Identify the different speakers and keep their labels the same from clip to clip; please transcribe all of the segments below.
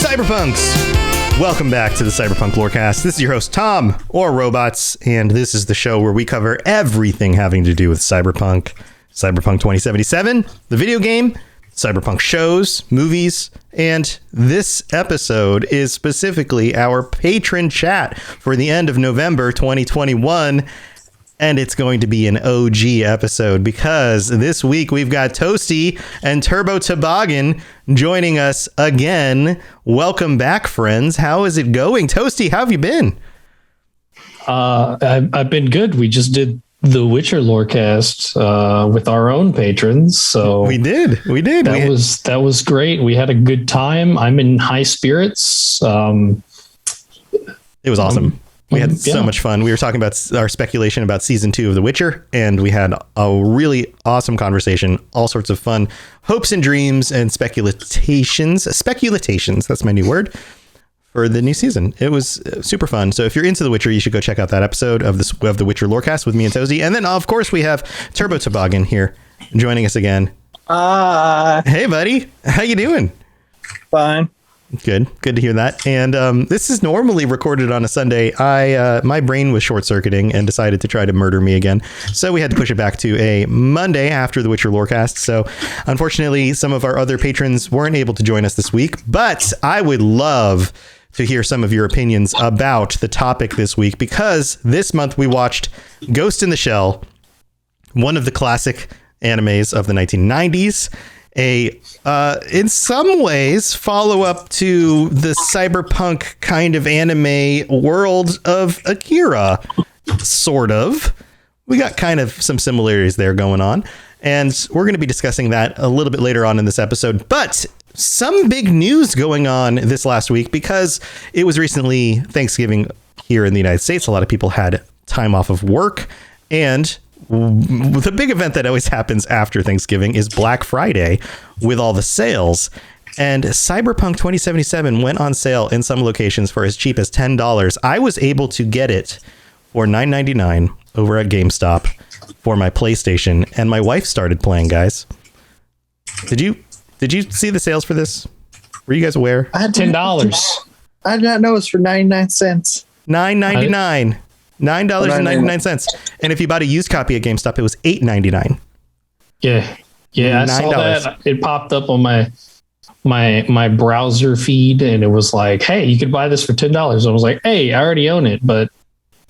Speaker 1: Cyberpunks! Welcome back to the Cyberpunk Lorecast. This is your host, Tom, or Robots, and this is the show where we cover everything having to do with Cyberpunk. Cyberpunk 2077, the video game, Cyberpunk shows, movies, and this episode is specifically our patron chat for the end of November 2021. And it's going to be an OG episode because this week we've got Toasty and Turbo Toboggan joining us again. Welcome back, friends. How is it going? Toasty, how have you been?
Speaker 2: I've been good. We just did the Witcher Lorecast with our own patrons. So
Speaker 1: we did.
Speaker 2: That was great. We had a good time. I'm in high spirits.
Speaker 1: It was awesome. We had so much fun. We were talking about our speculation about season 2 of The Witcher, and we had a really awesome conversation, all sorts of fun hopes and dreams and speculations. That's my new word for the new season. It was super fun. So if you're into The Witcher, you should go check out that episode of The Witcher Lorecast with me and Tozy. And then, of course, we have Turbo Toboggan here joining us again. Hey, buddy. How you doing?
Speaker 3: Fine.
Speaker 1: Good to hear that. And this is normally recorded on a Sunday. My brain was short-circuiting and decided to try to murder me again, so we had to push it back to a Monday after the Witcher Lorecast. So unfortunately, some of our other patrons weren't able to join us this week, but I would love to hear some of your opinions about the topic this week, because this month we watched Ghost in the Shell, one of the classic animes of the 1990s. In some ways, follow up to the cyberpunk kind of anime world of Akira, sort of. We got kind of some similarities there going on, and we're going to be discussing that a little bit later on in this episode. But some big news going on this last week, because it was recently Thanksgiving here in the United States. A lot of people had time off of work, and the big event that always happens after Thanksgiving is Black Friday with all the sales. And Cyberpunk 2077 went on sale in some locations for as cheap as $10. I was able to get it for $9.99 over at GameStop for my PlayStation, and my wife started playing, guys. Did you see the sales for this? Were you guys aware?
Speaker 2: I had $10.
Speaker 3: I did not know it was for 99 cents.
Speaker 1: $9.99. $9.99. And if you bought a used copy at GameStop, it was $8.99.
Speaker 2: Yeah. I saw that. It popped up on my browser feed, and it was like, hey, you could buy this for $10. I was like, hey, I already own it, but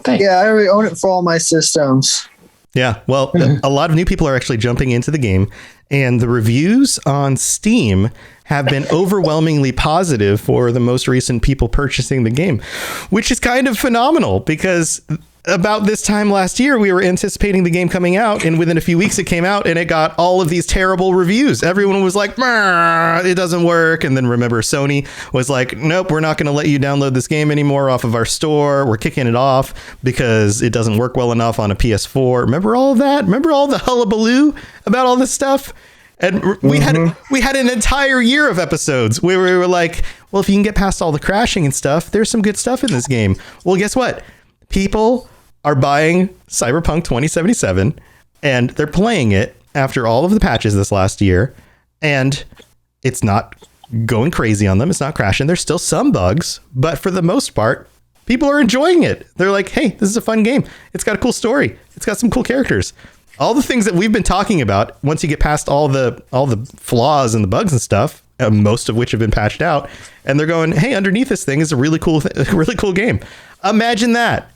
Speaker 2: thanks.
Speaker 3: Yeah, I already own it for all my systems.
Speaker 1: Yeah, well, a lot of new people are actually jumping into the game, and the reviews on Steam have been overwhelmingly positive for the most recent people purchasing the game, which is kind of phenomenal, because about this time last year, we were anticipating the game coming out, and within a few weeks it came out and it got all of these terrible reviews. Everyone was like, it doesn't work. And then remember, Sony was like, nope, we're not going to let you download this game anymore off of our store. We're kicking it off because it doesn't work well enough on a PS4. Remember all of that? Remember all the hullabaloo about all this stuff? And we had an entire year of episodes where we were like, well, if you can get past all the crashing and stuff, there's some good stuff in this game. Well, guess what? People are buying Cyberpunk 2077 and they're playing it after all of the patches this last year, and it's not going crazy on them. It's not crashing. There's still some bugs, but for the most part, people are enjoying it. They're like, hey, this is a fun game. It's got a cool story. It's got some cool characters. All the things that we've been talking about, once you get past all the flaws and the bugs and stuff, most of which have been patched out, and they're going, hey, underneath this thing is a really cool game. Imagine that.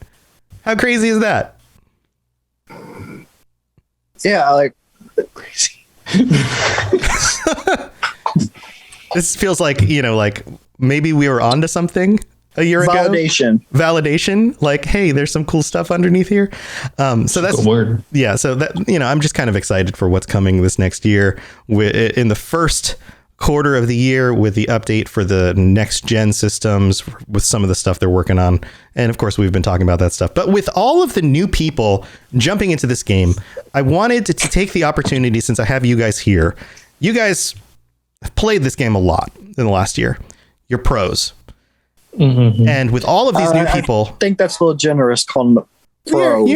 Speaker 1: How crazy is that?
Speaker 3: Yeah, like crazy.
Speaker 1: This feels like, like maybe we were onto something a year ago. Validation. Like, hey, there's some cool stuff underneath here. So that's
Speaker 2: a word.
Speaker 1: Yeah. So that, I'm just kind of excited for what's coming this next year in the first quarter of the year with the update for the next gen systems, with some of the stuff they're working on. And of course, we've been talking about that stuff. But with all of the new people jumping into this game, I wanted to take the opportunity, since I have you guys here. You guys have played this game a lot in the last year. You're pros. Mm-hmm. And with all of these new people,
Speaker 3: I think that's a little generous calling them pros.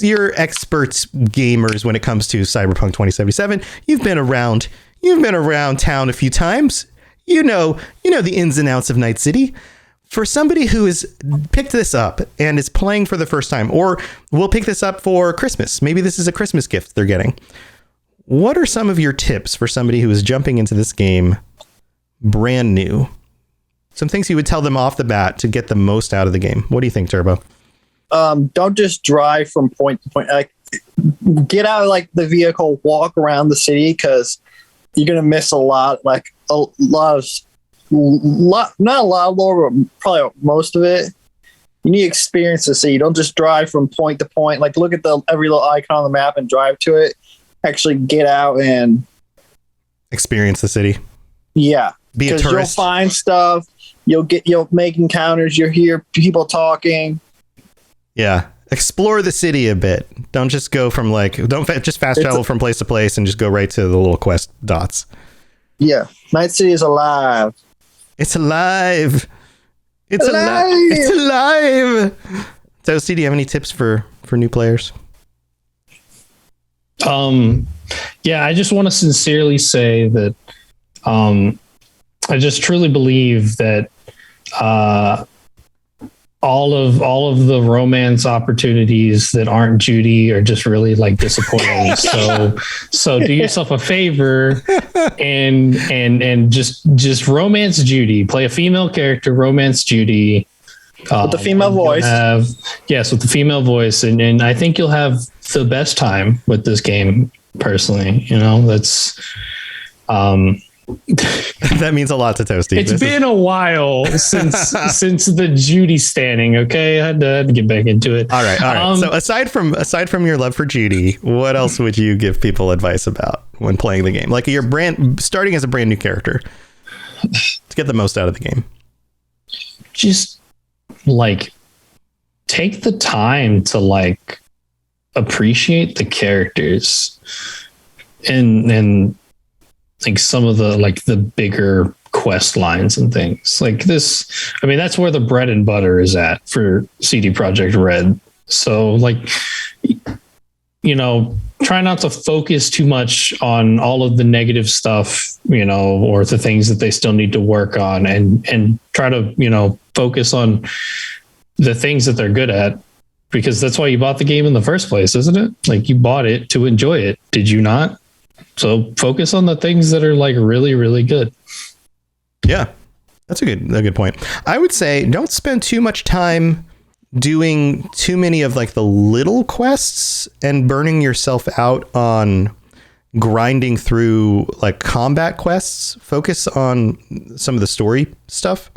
Speaker 1: You're experts gamers when it comes to Cyberpunk 2077. You've been around town a few times. you know the ins and outs of Night City. For somebody who has picked this up and is playing for the first time, or will pick this up for Christmas, maybe this is a Christmas gift they're getting. What are some of your tips for somebody who is jumping into this game brand new? Some things you would tell them off the bat to get the most out of the game. What do you think, Turbo?
Speaker 3: Don't just drive from point to point. Like, get out of like the vehicle, walk around the city, because you're gonna miss a lot. Like not a lot of lore, but probably most of it. You need experience to see. Don't just drive from point to point. Like, look at every little icon on the map and drive to it. Actually get out and
Speaker 1: experience the city.
Speaker 3: Yeah,
Speaker 1: be a tourist.
Speaker 3: You'll find stuff. You'll make encounters. You'll hear people talking.
Speaker 1: Yeah. Explore the city a bit. Don't just go from don't just fast travel from place to place and just go right to the little quest dots.
Speaker 3: Yeah. Night City is alive.
Speaker 1: It's alive. It's alive. It's alive. Toasty, do you have any tips for new players?
Speaker 2: Yeah, I just want to sincerely say that I just truly believe that all of the romance opportunities that aren't Judy are just really like disappointing. So do yourself a favor and just romance Judy. Play a female character, romance Judy.
Speaker 3: With the female voice.
Speaker 2: With the female voice. And I think you'll have the best time with this game, personally. That's
Speaker 1: that means a lot to Toasty.
Speaker 2: It's been a while since the Judy standing. Okay, I had to get back into it.
Speaker 1: All right. So aside from your love for Judy, what else would you give people advice about when playing the game? Like, you're starting as a brand new character to get the most out of the game.
Speaker 2: Just take the time to appreciate the characters and some of the bigger quest lines and things like this. I mean, that's where the bread and butter is at for CD Projekt Red. So try not to focus too much on all of the negative stuff, or the things that they still need to work on, and try to, focus on the things that they're good at, because that's why you bought the game in the first place, isn't it? You bought it to enjoy it. Did you not? So focus on the things that are really, really good.
Speaker 1: Yeah, that's a good point. I would say don't spend too much time doing too many of the little quests and burning yourself out on grinding through combat quests. Focus on some of the story stuff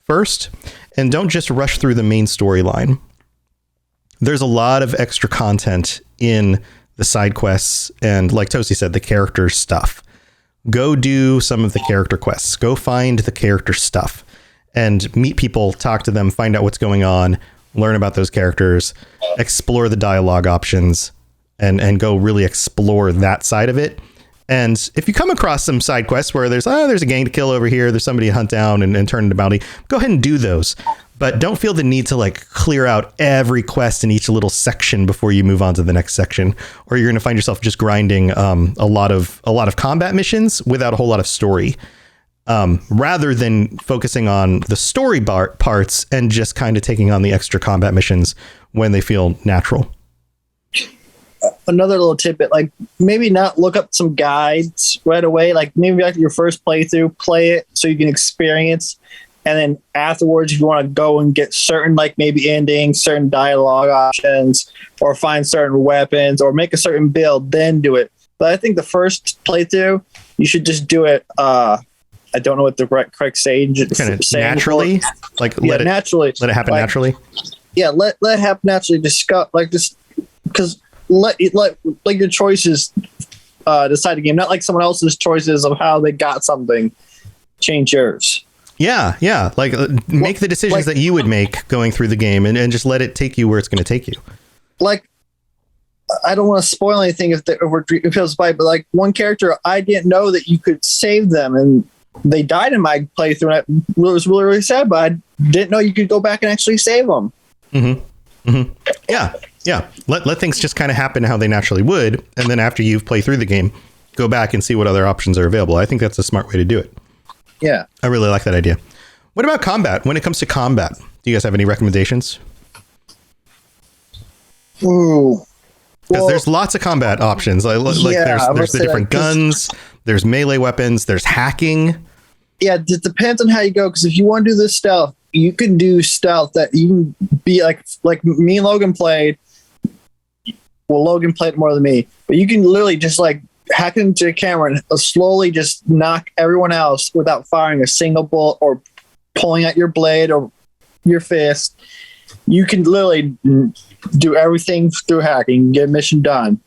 Speaker 1: first, and don't just rush through the main storyline. There's a lot of extra content in the side quests, and like Toasty said, the character stuff. Go do some of the character quests. Go find the character stuff and meet people, talk to them, find out what's going on, learn about those characters, explore the dialogue options, and go really explore that side of it. And if you come across some side quests where there's a gang to kill over here, there's somebody to hunt down and turn into bounty, go ahead and do those. But don't feel the need to clear out every quest in each little section before you move on to the next section, or you're going to find yourself just grinding a lot of combat missions without a whole lot of story, rather than focusing on the story parts and just kind of taking on the extra combat missions when they feel natural.
Speaker 3: Another little tidbit, maybe not look up some guides right away. Maybe after your first playthrough, play it so you can experience. And then afterwards, if you want to go and get certain, maybe endings, certain dialogue options, or find certain weapons, or make a certain build, then do it. But I think the first playthrough, you should just do it. I don't know what the correct saying.
Speaker 1: Naturally,
Speaker 3: naturally.
Speaker 1: Let it happen naturally.
Speaker 3: Yeah, let it happen naturally. Because let your choices decide the game, not someone else's choices of how they got something. Change yours.
Speaker 1: Yeah. Make the decisions that you would make going through the game, and just let it take you where it's going to take you.
Speaker 3: I don't want to spoil anything if it feels bad, but one character, I didn't know that you could save them, and they died in my playthrough, and it was really, really sad, but I didn't know you could go back and actually save them.
Speaker 1: Mm-hmm. Mm-hmm. Yeah. Let things just kind of happen how they naturally would, and then after you've played through the game, go back and see what other options are available. I think that's a smart way to do it.
Speaker 3: Yeah.
Speaker 1: I really like that idea. What about combat? When it comes to combat, do you guys have any recommendations?
Speaker 3: Ooh.
Speaker 1: Because there's lots of combat options. Like there's the different guns, there's melee weapons, there's hacking.
Speaker 3: Yeah, it depends on how you go. Because if you want to do this stealth, you can do stealth that you can be like me and Logan played. Well, Logan played more than me, but you can literally just like hack into the camera and slowly just knock everyone else without firing a single bullet or pulling out your blade or your fist. You can literally do everything through hacking, get a mission done.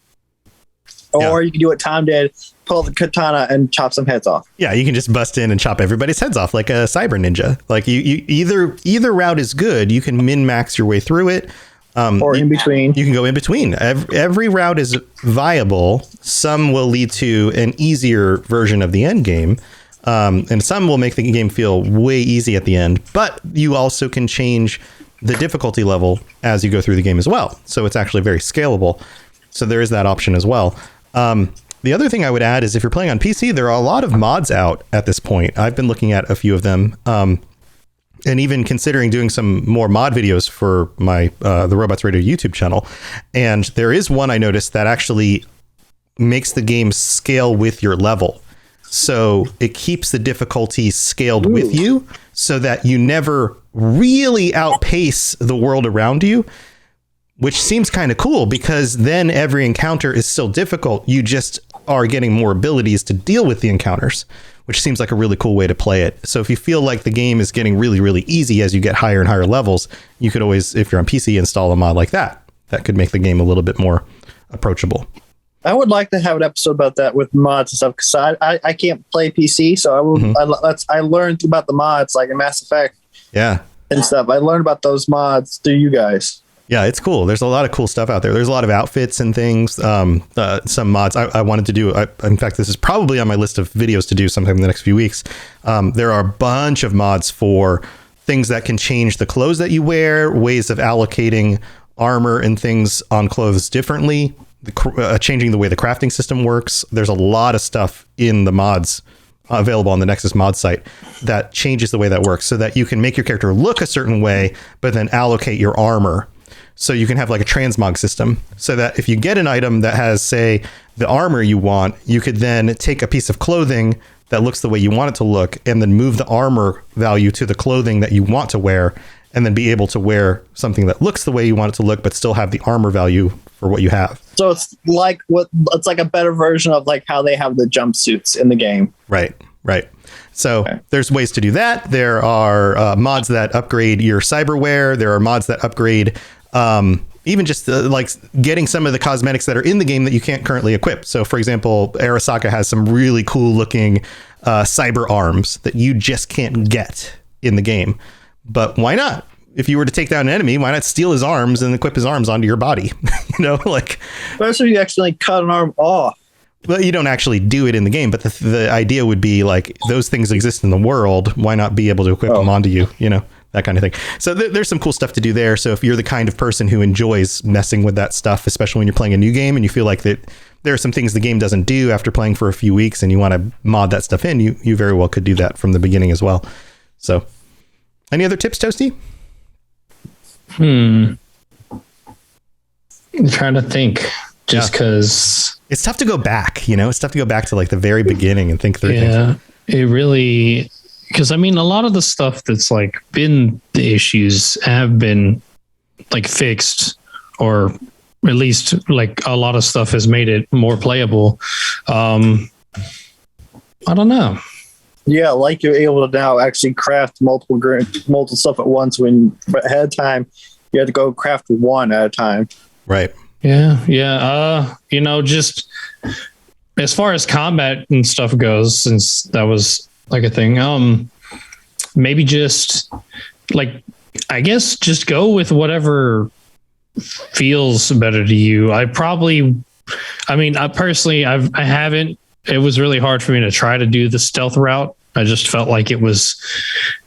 Speaker 3: Or you can do what Tom did, pull the katana and chop some heads off.
Speaker 1: Yeah, you can just bust in and chop everybody's heads off like a cyber ninja. Like you either route is good. You can min-max your way through it.
Speaker 3: Or in between.
Speaker 1: You can go in between. Every route is viable. Some will lead to an easier version of the end game. And some will make the game feel way easy at the end. But you also can change the difficulty level as you go through the game as well. So it's actually very scalable. So there is that option as well. The other thing I would add is if you're playing on PC, there are a lot of mods out at this point. I've been looking at a few of them. And even considering doing some more mod videos for my the Robots Radio YouTube channel. And there is one I noticed that actually makes the game scale with your level. So it keeps the difficulty scaled with you so that you never really outpace the world around you, which seems kind of cool because then every encounter is still difficult. You just are getting more abilities to deal with the encounters, which seems like a really cool way to play it. So if you feel like the game is getting really, really easy as you get higher and higher levels, you could always, if you're on PC, install a mod like that. That could make the game a little bit more approachable.
Speaker 3: I would like to have an episode about that with mods and stuff because I can't play PC, so I learned about the mods like in Mass Effect, and stuff. I learned about those mods through you guys.
Speaker 1: Yeah, it's cool. There's a lot of cool stuff out there. There's a lot of outfits and things. Some mods I wanted to do. In fact, this is probably on my list of videos to do sometime in the next few weeks. There are a bunch of mods for things that can change the clothes that you wear, ways of allocating armor and things on clothes differently, changing the way the crafting system works. There's a lot of stuff in the mods available on the Nexus mod site that changes the way that works so that you can make your character look a certain way, but then allocate your armor. So you can have like a transmog system so that if you get an item that has, say, the armor you want, you could then take a piece of clothing that looks the way you want it to look and then move the armor value to the clothing that you want to wear and then be able to wear something that looks the way you want it to look, but still have the armor value for what you have.
Speaker 3: So it's like a better version of like how they have the jumpsuits in the game.
Speaker 1: Right. So there's ways to do that. There are mods that upgrade your cyberware. There are mods that upgrade even just like getting some of the cosmetics that are in the game that you can't currently equip. So, for example, Arasaka has some really cool looking cyber arms that you just can't get in the game. But why not? If you were to take down an enemy, why not steal his arms and equip his arms onto your body?
Speaker 3: Especially if you accidentally cut an arm off.
Speaker 1: Well, you don't actually do it in the game, but the idea would be like those things exist in the world. Why not be able to equip them onto you? That kind of thing. So there's some cool stuff to do there. So if you're the kind of person who enjoys messing with that stuff, especially when you're playing a new game and you feel like that there are some things the game doesn't do after playing for a few weeks and you want to mod that stuff in, you very well could do that from the beginning as well. So any other tips, Toasty?
Speaker 2: I'm trying to think just because
Speaker 1: it's tough to go back, it's tough to go back to like the very beginning and think through things.
Speaker 2: Yeah, it really, because I mean, a lot of the stuff that's like been the issues have been like fixed, or at least like a lot of stuff has made it more playable. I don't know.
Speaker 3: Yeah, like you're able to now actually craft multiple stuff at once when ahead of time you had to go craft one at a time.
Speaker 1: Right.
Speaker 2: Yeah. Just as far as combat and stuff goes, since that was like a thing, maybe just like, I guess just go with whatever feels better to you. I personally, I haven't, it was really hard for me to try to do the stealth route. I just felt like it was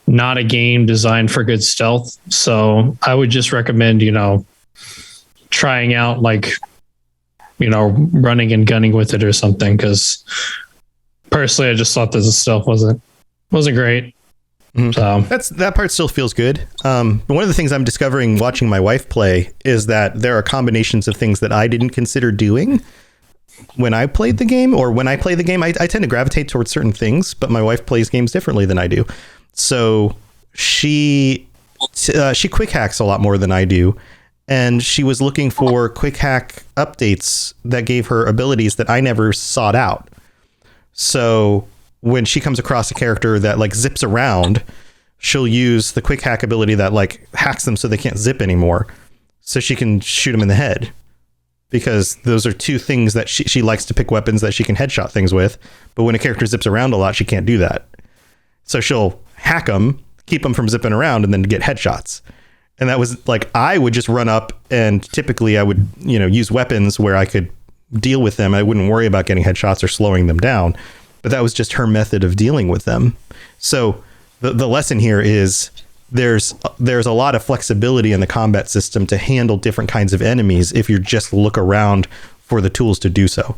Speaker 2: not a game designed for good stealth. So I would just recommend, trying out like, running and gunning with it or something. Cause personally, I just thought that the stealth wasn't Wasn't great. So
Speaker 1: That part still feels good. One of the things I'm discovering watching my wife play is that there are combinations of things that I didn't consider doing when I played the game, or when I play the game. I tend to gravitate towards certain things, but my wife plays games differently than I do. So she quick hacks a lot more than I do. And she was looking for quick hack updates that gave her abilities that I never sought out. So when she comes across a character that like zips around, she'll use the quick hack ability that like hacks them so they can't zip anymore, so she can shoot them in the head, because those are two things that she likes to pick weapons that she can headshot things with. But when a character zips around a lot, she can't do that. So she'll hack them, keep them from zipping around, and then get headshots. And that was like, I would just run up, and typically I would, use weapons where I could deal with them. I wouldn't worry about getting headshots or slowing them down. But that was just her method of dealing with them. So the lesson here is there's a lot of flexibility in the combat system to handle different kinds of enemies if you just look around for the tools to do so.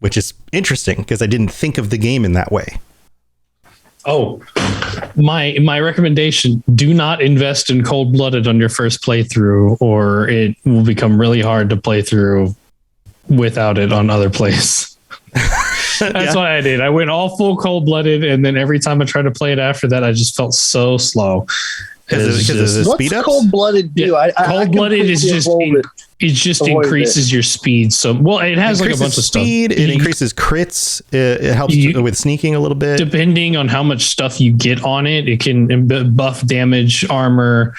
Speaker 1: Which is interesting, because I didn't think of the game in that way.
Speaker 2: Oh, my recommendation: do not invest in Cold-Blooded on your first playthrough, or it will become really hard to play through without it on other plays. That's what I did. I went all full Cold-Blooded, and then every time I tried to play it after that, I just felt so slow.
Speaker 1: Because of the speed ups?
Speaker 3: Cold-Blooded do?
Speaker 2: Yeah, Cold-Blooded is just it just increases your speed. So it has like a bunch of
Speaker 1: speed.
Speaker 2: Stuff.
Speaker 1: It increases crits. It helps with sneaking a little bit.
Speaker 2: Depending on how much stuff you get on it, it can buff damage, armor,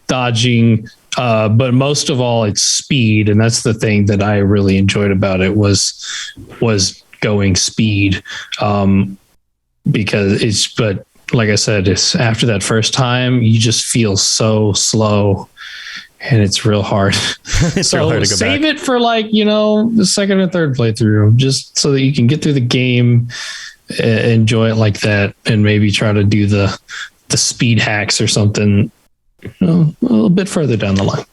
Speaker 2: dodging. But most of all, it's speed, and that's the thing that I really enjoyed about it was going speed. Because but like I said, it's after that first time, you just feel so slow, and it's real hard.
Speaker 1: It's
Speaker 2: so
Speaker 1: real hard to go
Speaker 2: save
Speaker 1: back.
Speaker 2: it for the second or third playthrough, just so that you can get through the game, enjoy it like that, and maybe try to do the speed hacks or something a little bit further down the line.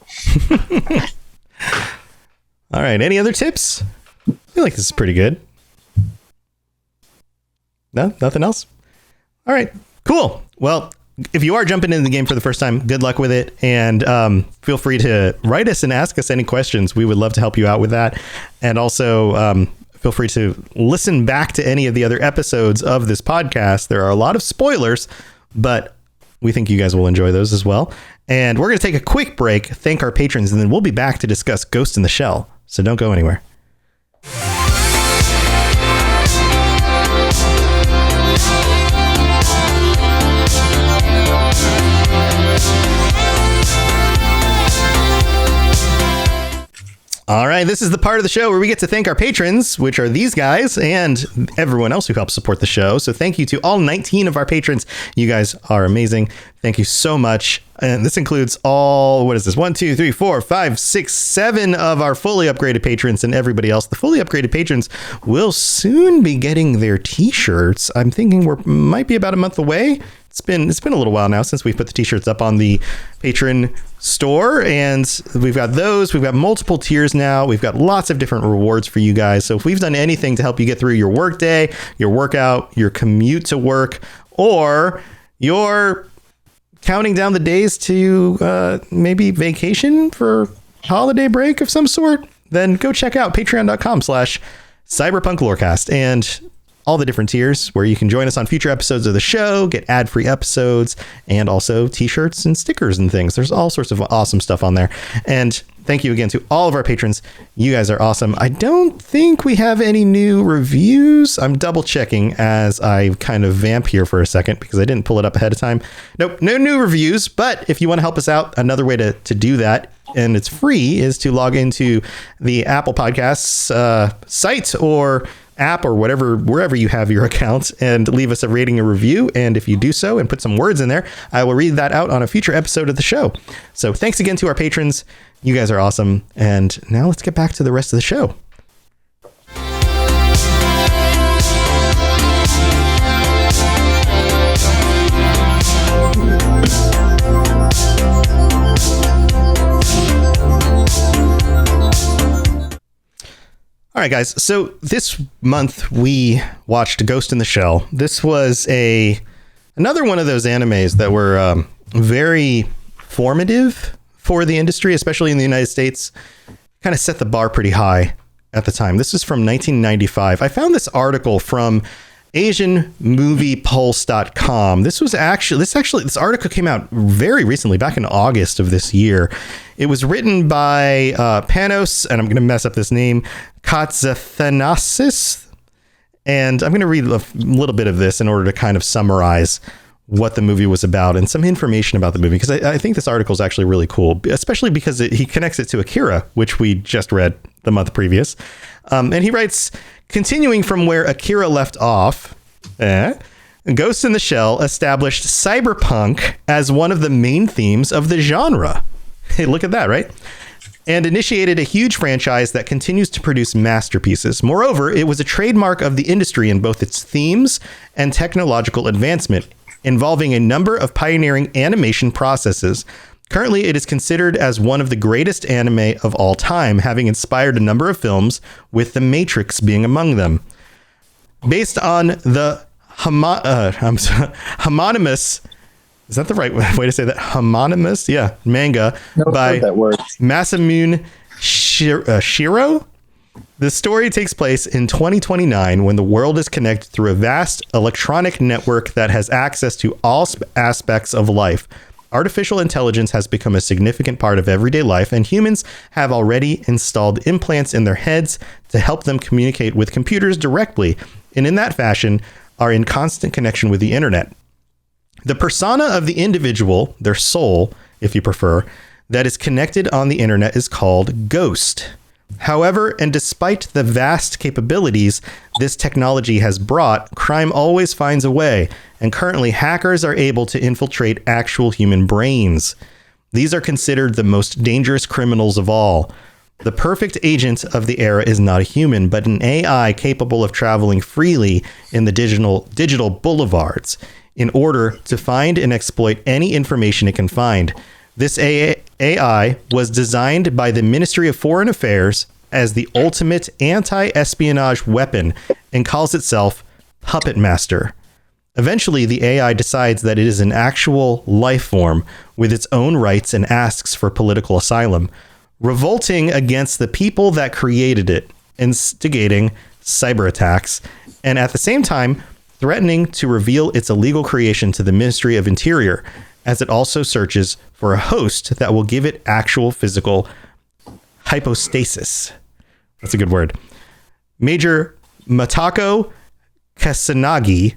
Speaker 1: All right. Any other tips? I feel like this is pretty good. No, nothing else. All right, cool. Well, if you are jumping into the game for the first time, good luck with it. And feel free to write us and ask us any questions. We would love to help you out with that. And also feel free to listen back to any of the other episodes of this podcast. There are a lot of spoilers, but we think you guys will enjoy those as well. And we're going to take a quick break, thank our patrons, and then we'll be back to discuss Ghost in the Shell. So don't go anywhere. All right, this is the part of the show where we get to thank our patrons, which are these guys and everyone else who helps support the show. So thank you to all 19 of our patrons. You guys are amazing. Thank you so much. And this includes all, 1, 2, 3, 4, 5, 6, 7 of our fully upgraded patrons and everybody else. The fully upgraded patrons will soon be getting their t-shirts. I'm thinking might be about a month away. It's been a little while now since we put the t-shirts up on the patron store, and we've got those. We've got multiple tiers now. We've got lots of different rewards for you guys. So if we've done anything to help you get through your work day, your workout, your commute to work, or your counting down the days to maybe vacation for holiday break of some sort, then go check out patreon.com/cyberpunklorecast and all the different tiers where you can join us on future episodes of the show, get ad-free episodes, and also t-shirts and stickers and things. There's all sorts of awesome stuff on there. And thank you again to all of our patrons. You guys are awesome. I don't think we have any new reviews. I'm double checking as I kind of vamp here for a second because I didn't pull it up ahead of time. Nope, no new reviews. But if you want to help us out, another way to do that, and it's free, is to log into the Apple Podcasts site or app or wherever you have your account, and leave us a rating and review. And if you do so and put some words in there, I will read that out on a future episode of the show. So thanks again to our patrons. You guys are awesome. And now let's get back to the rest of the show. All All right, guys. So this month we watched Ghost in the Shell. This was another one of those animes that were very formative for the industry, especially in the United States. Kind of set the bar pretty high at the time. This is from 1995. I found this article from AsianMoviePulse.com. This article came out very recently, back in August of this year. It was written by Panos, and I'm going to mess up this name, Katsathanasis. And I'm going to read a little bit of this in order to kind of summarize what the movie was about and some information about the movie, because I think this article is actually really cool, especially because he connects it to Akira, which we just read the month previous. And he writes, continuing from where Akira left off, Ghost in the Shell established cyberpunk as one of the main themes of the genre. Hey, look at that, right? And initiated a huge franchise that continues to produce masterpieces. Moreover, it was a trademark of the industry in both its themes and technological advancement, involving a number of pioneering animation processes. Currently, it is considered as one of the greatest anime of all time, having inspired a number of films, with The Matrix being among them. Based on the homonymous, is that the right way to say that? Homonymous? Yeah, manga by Masamune Shiro. The story takes place in 2029 when the world is connected through a vast electronic network that has access to all aspects of life. Artificial intelligence has become a significant part of everyday life, and humans have already installed implants in their heads to help them communicate with computers directly, and in that fashion are in constant connection with the internet. The persona of the individual, their soul, if you prefer, that is connected on the internet is called Ghost. However, and despite the vast capabilities this technology has brought, crime always finds a way, and currently hackers are able to infiltrate actual human brains. These are considered the most dangerous criminals of all. The perfect agent of the era is not a human, but an AI capable of traveling freely in the digital boulevards in order to find and exploit any information it can find. This AI was designed by the Ministry of Foreign Affairs as the ultimate anti-espionage weapon and calls itself Puppet Master. Eventually, the AI decides that it is an actual life form with its own rights and asks for political asylum, revolting against the people that created it, instigating cyber attacks, and at the same time, threatening to reveal its illegal creation to the Ministry of Interior, as it also searches for a host that will give it actual physical hypostasis. That's a good word. Major Matako Kusanagi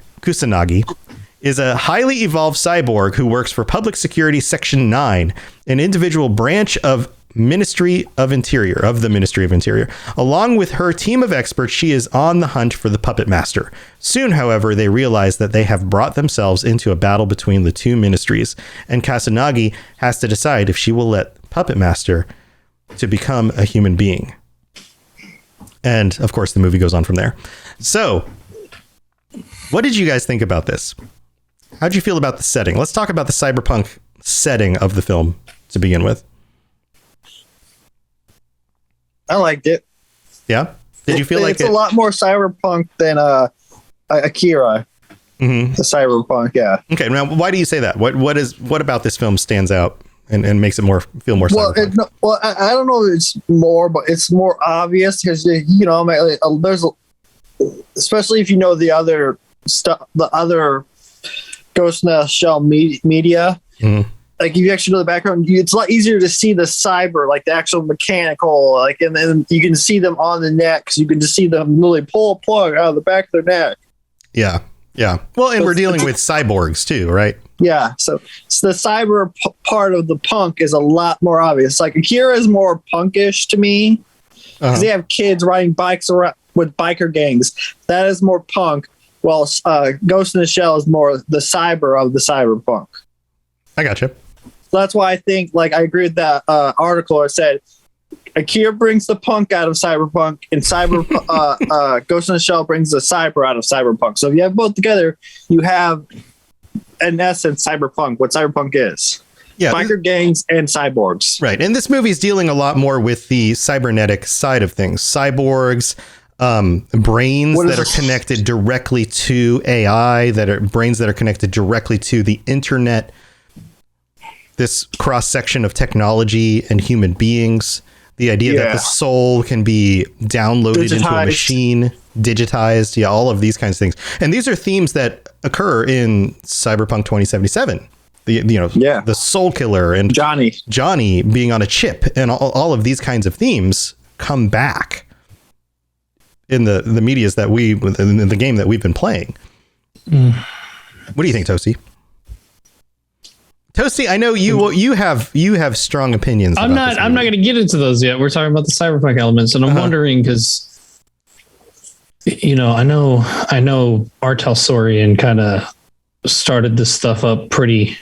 Speaker 1: is a highly evolved cyborg who works for Public Security Section 9, an individual branch of the Ministry of Interior. Along with her team of experts, she is on the hunt for the Puppet Master. Soon, however, they realize that they have brought themselves into a battle between the two ministries, and Kusanagi has to decide if she will let Puppet Master to become a human being. And, of course, the movie goes on from there. So, what did you guys think about this? How did you feel about the setting? Let's talk about the cyberpunk setting of the film to begin with.
Speaker 3: I liked it.
Speaker 1: Yeah? Did you feel like
Speaker 3: it's a lot more cyberpunk than Akira? Mm-hmm. The cyberpunk, yeah.
Speaker 1: Okay, now why do you say that? What about this film stands out and makes it feel more cyberpunk?
Speaker 3: I don't know if it's more, but it's more obvious because there's especially if you know the other stuff, the other Ghost in the Shell media. Mm-hmm. Like if you actually know the background, it's a lot easier to see the cyber, like the actual mechanical, like, and then you can see them on the neck. So you can just see them literally pull a plug out of the back of their neck.
Speaker 1: Yeah. Yeah. Well, and we're dealing with cyborgs too, right?
Speaker 3: Yeah. So the cyber part of the punk is a lot more obvious. Like Akira is more punkish to me because they have kids riding bikes around with biker gangs. That is more punk. While Ghost in the Shell is more the cyber of the cyberpunk.
Speaker 1: I gotcha.
Speaker 3: So that's why I think, like, I agree with that article. It said Akira brings the punk out of cyberpunk, and Ghost in the Shell brings the cyber out of cyberpunk. So if you have both together, you have, in essence, cyberpunk. What cyberpunk is.
Speaker 1: Yeah,
Speaker 3: biker gangs and cyborgs.
Speaker 1: Right. And this movie is dealing a lot more with the cybernetic side of things. Cyborgs, brains that are connected directly to AI, brains that are connected directly to the internet. This cross section of technology and human beings. The idea that the soul can be downloaded into a machine, digitized. Yeah, all of these kinds of things. And these are themes that occur in Cyberpunk 2077. The soul killer and Johnny being on a chip, and all of these kinds of themes come back in the medias that in the game that we've been playing. What do you think, Toasty? Toasty, I know you have strong opinions.
Speaker 2: I'm not going to get into those yet. We're talking about the cyberpunk elements, and I'm wondering because, I know Artel Sorian kind of started this stuff up pretty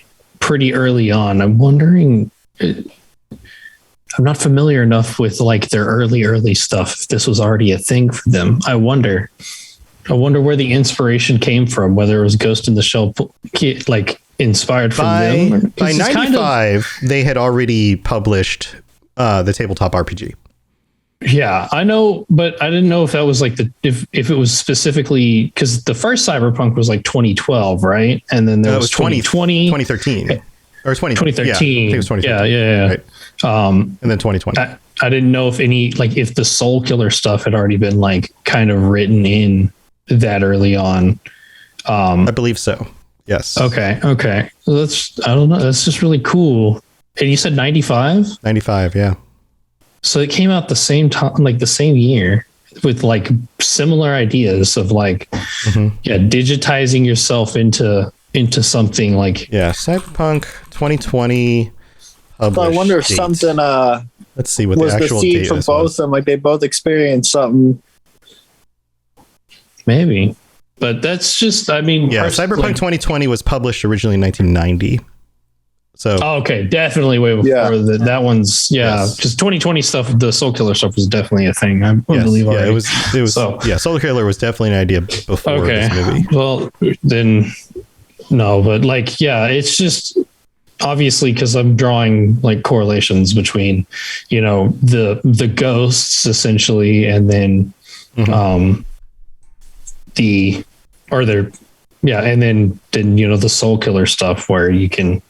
Speaker 2: early on. I'm wondering. I'm not familiar enough with like their early stuff. If this was already a thing for them, I wonder where the inspiration came from. Whether it was Ghost in the Shell, like inspired from them.
Speaker 1: By 95, they had already published the tabletop RPG.
Speaker 2: Yeah, I know, but I didn't know if that was like if it was specifically because the first Cyberpunk was like 2012, right? And then there was 2020,
Speaker 1: 2013. Or 2013. Yeah, I think it was 2013.
Speaker 2: Yeah.
Speaker 1: Right. And then 2020.
Speaker 2: I didn't know if if the Soul Killer stuff had already been like kind of written in that early on.
Speaker 1: I believe so. Yes.
Speaker 2: Okay. Well, I don't know. That's just really cool. And you said 95?
Speaker 1: 95. Yeah.
Speaker 2: So it came out the same time, like the same year, with like similar ideas of like, digitizing yourself into something like
Speaker 1: Cyberpunk 2020.
Speaker 3: So I wonder if something
Speaker 1: let's see what
Speaker 3: was
Speaker 1: the actual
Speaker 3: the seed
Speaker 1: date
Speaker 3: for both of them. Like they both experienced something.
Speaker 2: Maybe, but that's just. I mean,
Speaker 1: Cyberpunk 2020 was published originally in 1990. So
Speaker 2: okay, definitely way before that one's just 2020 stuff. The Soul Killer stuff was definitely a thing. I believe. Yeah,
Speaker 1: it was. Soul Killer was definitely an idea before this movie.
Speaker 2: Well, then no, but like it's just obviously because I'm drawing like correlations between the ghosts essentially, and then and then the Soul Killer stuff where you can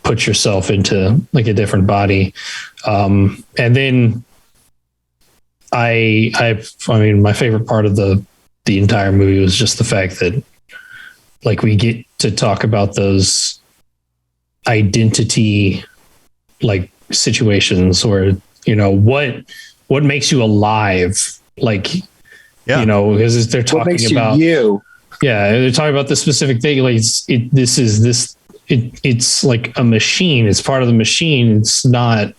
Speaker 2: put yourself into like a different body. And then I mean, my favorite part of the entire movie was just the fact that like we get to talk about those identity like situations where, what makes you alive? Like, because they're talking about you. Yeah. They're talking about this specific thing. Like it's like a machine. It's part of the machine. It's not,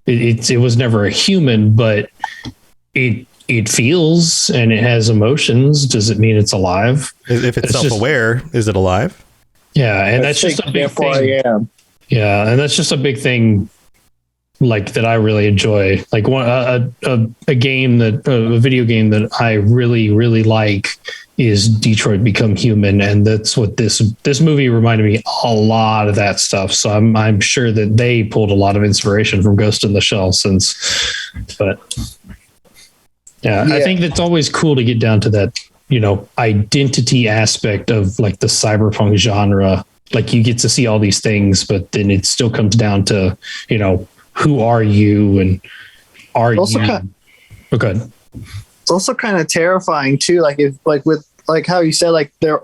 Speaker 2: it was never a human, but it feels and it has emotions. Does it mean it's alive?
Speaker 1: If it's self-aware, is it alive?
Speaker 2: Yeah. And that's just a big thing. Yeah. And that's just a big thing like that I really enjoy. Like a video game that I really, really like is Detroit Become Human, and that's what this movie reminded me a lot of that stuff. So I'm sure that they pulled a lot of inspiration from Ghost in the Shell but I think that's always cool to get down to that, identity aspect of like the cyberpunk genre. Like you get to see all these things, but then it still comes down to, who are you and are you? Okay.
Speaker 3: It's also kind of terrifying too. Like if like with like how you said, like they're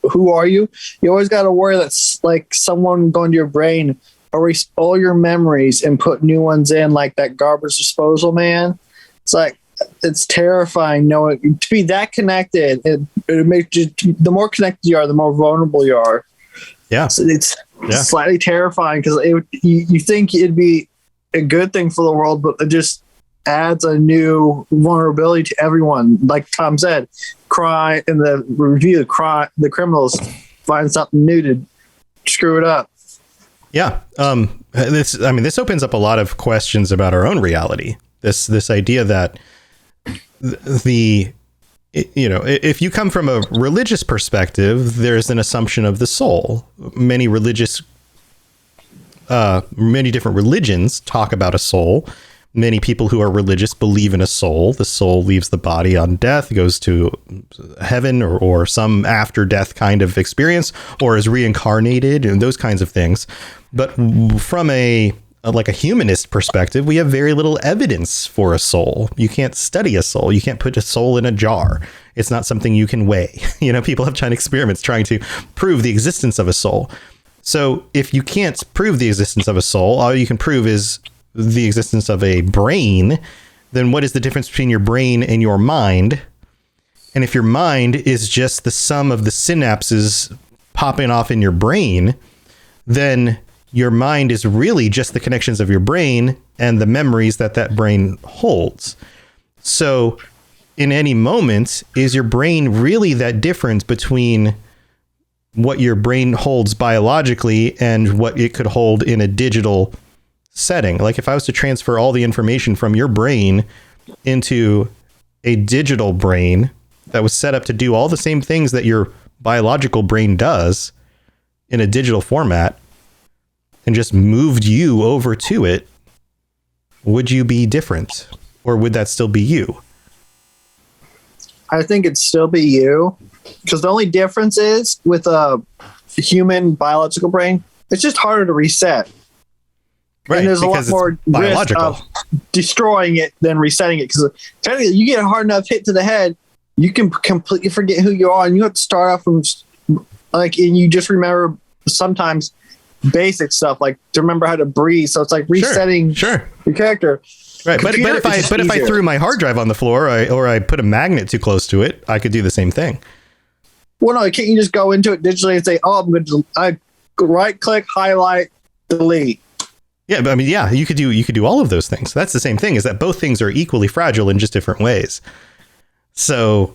Speaker 3: who are you? You always got to worry that's like someone going to your brain, erase all your memories and put new ones in, like that garbage disposal man. It's like it's terrifying knowing to be that connected. It makes you, the more connected you are, the more vulnerable you are.
Speaker 1: Yeah,
Speaker 3: so it's slightly terrifying because you think it'd be a good thing for the world, but it just adds a new vulnerability to everyone. Like Tom said, cry in the review, the criminals find something new to screw it up.
Speaker 1: Yeah. This opens up a lot of questions about our own reality. This idea that if you come from a religious perspective, there's an assumption of the soul. Many religious many different religions talk about a soul. Many people who are religious believe in a soul. The soul leaves the body on death, goes to heaven or some after death kind of experience, or is reincarnated and those kinds of things. But from a humanist perspective, we have very little evidence for a soul. You can't study a soul. You can't put a soul in a jar. It's not something you can weigh. People have done experiments trying to prove the existence of a soul. So if you can't prove the existence of a soul, all you can prove is the existence of a brain. Then what is the difference between your brain and your mind? And if your mind is just the sum of the synapses popping off in your brain, then your mind is really just the connections of your brain and the memories that brain holds. So in any moment, is your brain really that difference between what your brain holds biologically and what it could hold in a digital setting? Like if I was to transfer all the information from your brain into a digital brain that was set up to do all the same things that your biological brain does in a digital format, and just moved you over to it, would you be different? Or would that still be you?
Speaker 3: I think it'd still be you. Because the only difference is with a human biological brain, it's just harder to reset.
Speaker 1: Right,
Speaker 3: and there's a lot more risk of destroying it than resetting it. Because technically, you get a hard enough hit to the head, you can completely forget who you are, and you have to start off from and you just remember sometimes basic stuff like to remember how to breathe. So it's like resetting your character.
Speaker 1: Right, but if I threw my hard drive on the floor or I put a magnet too close to it, I could do the same thing.
Speaker 3: Well, no, can't you just go into it digitally and say, "Oh, I'm going to right click, highlight, delete"?
Speaker 1: Yeah, but you could do all of those things. That's the same thing. Is that both things are equally fragile in just different ways. So.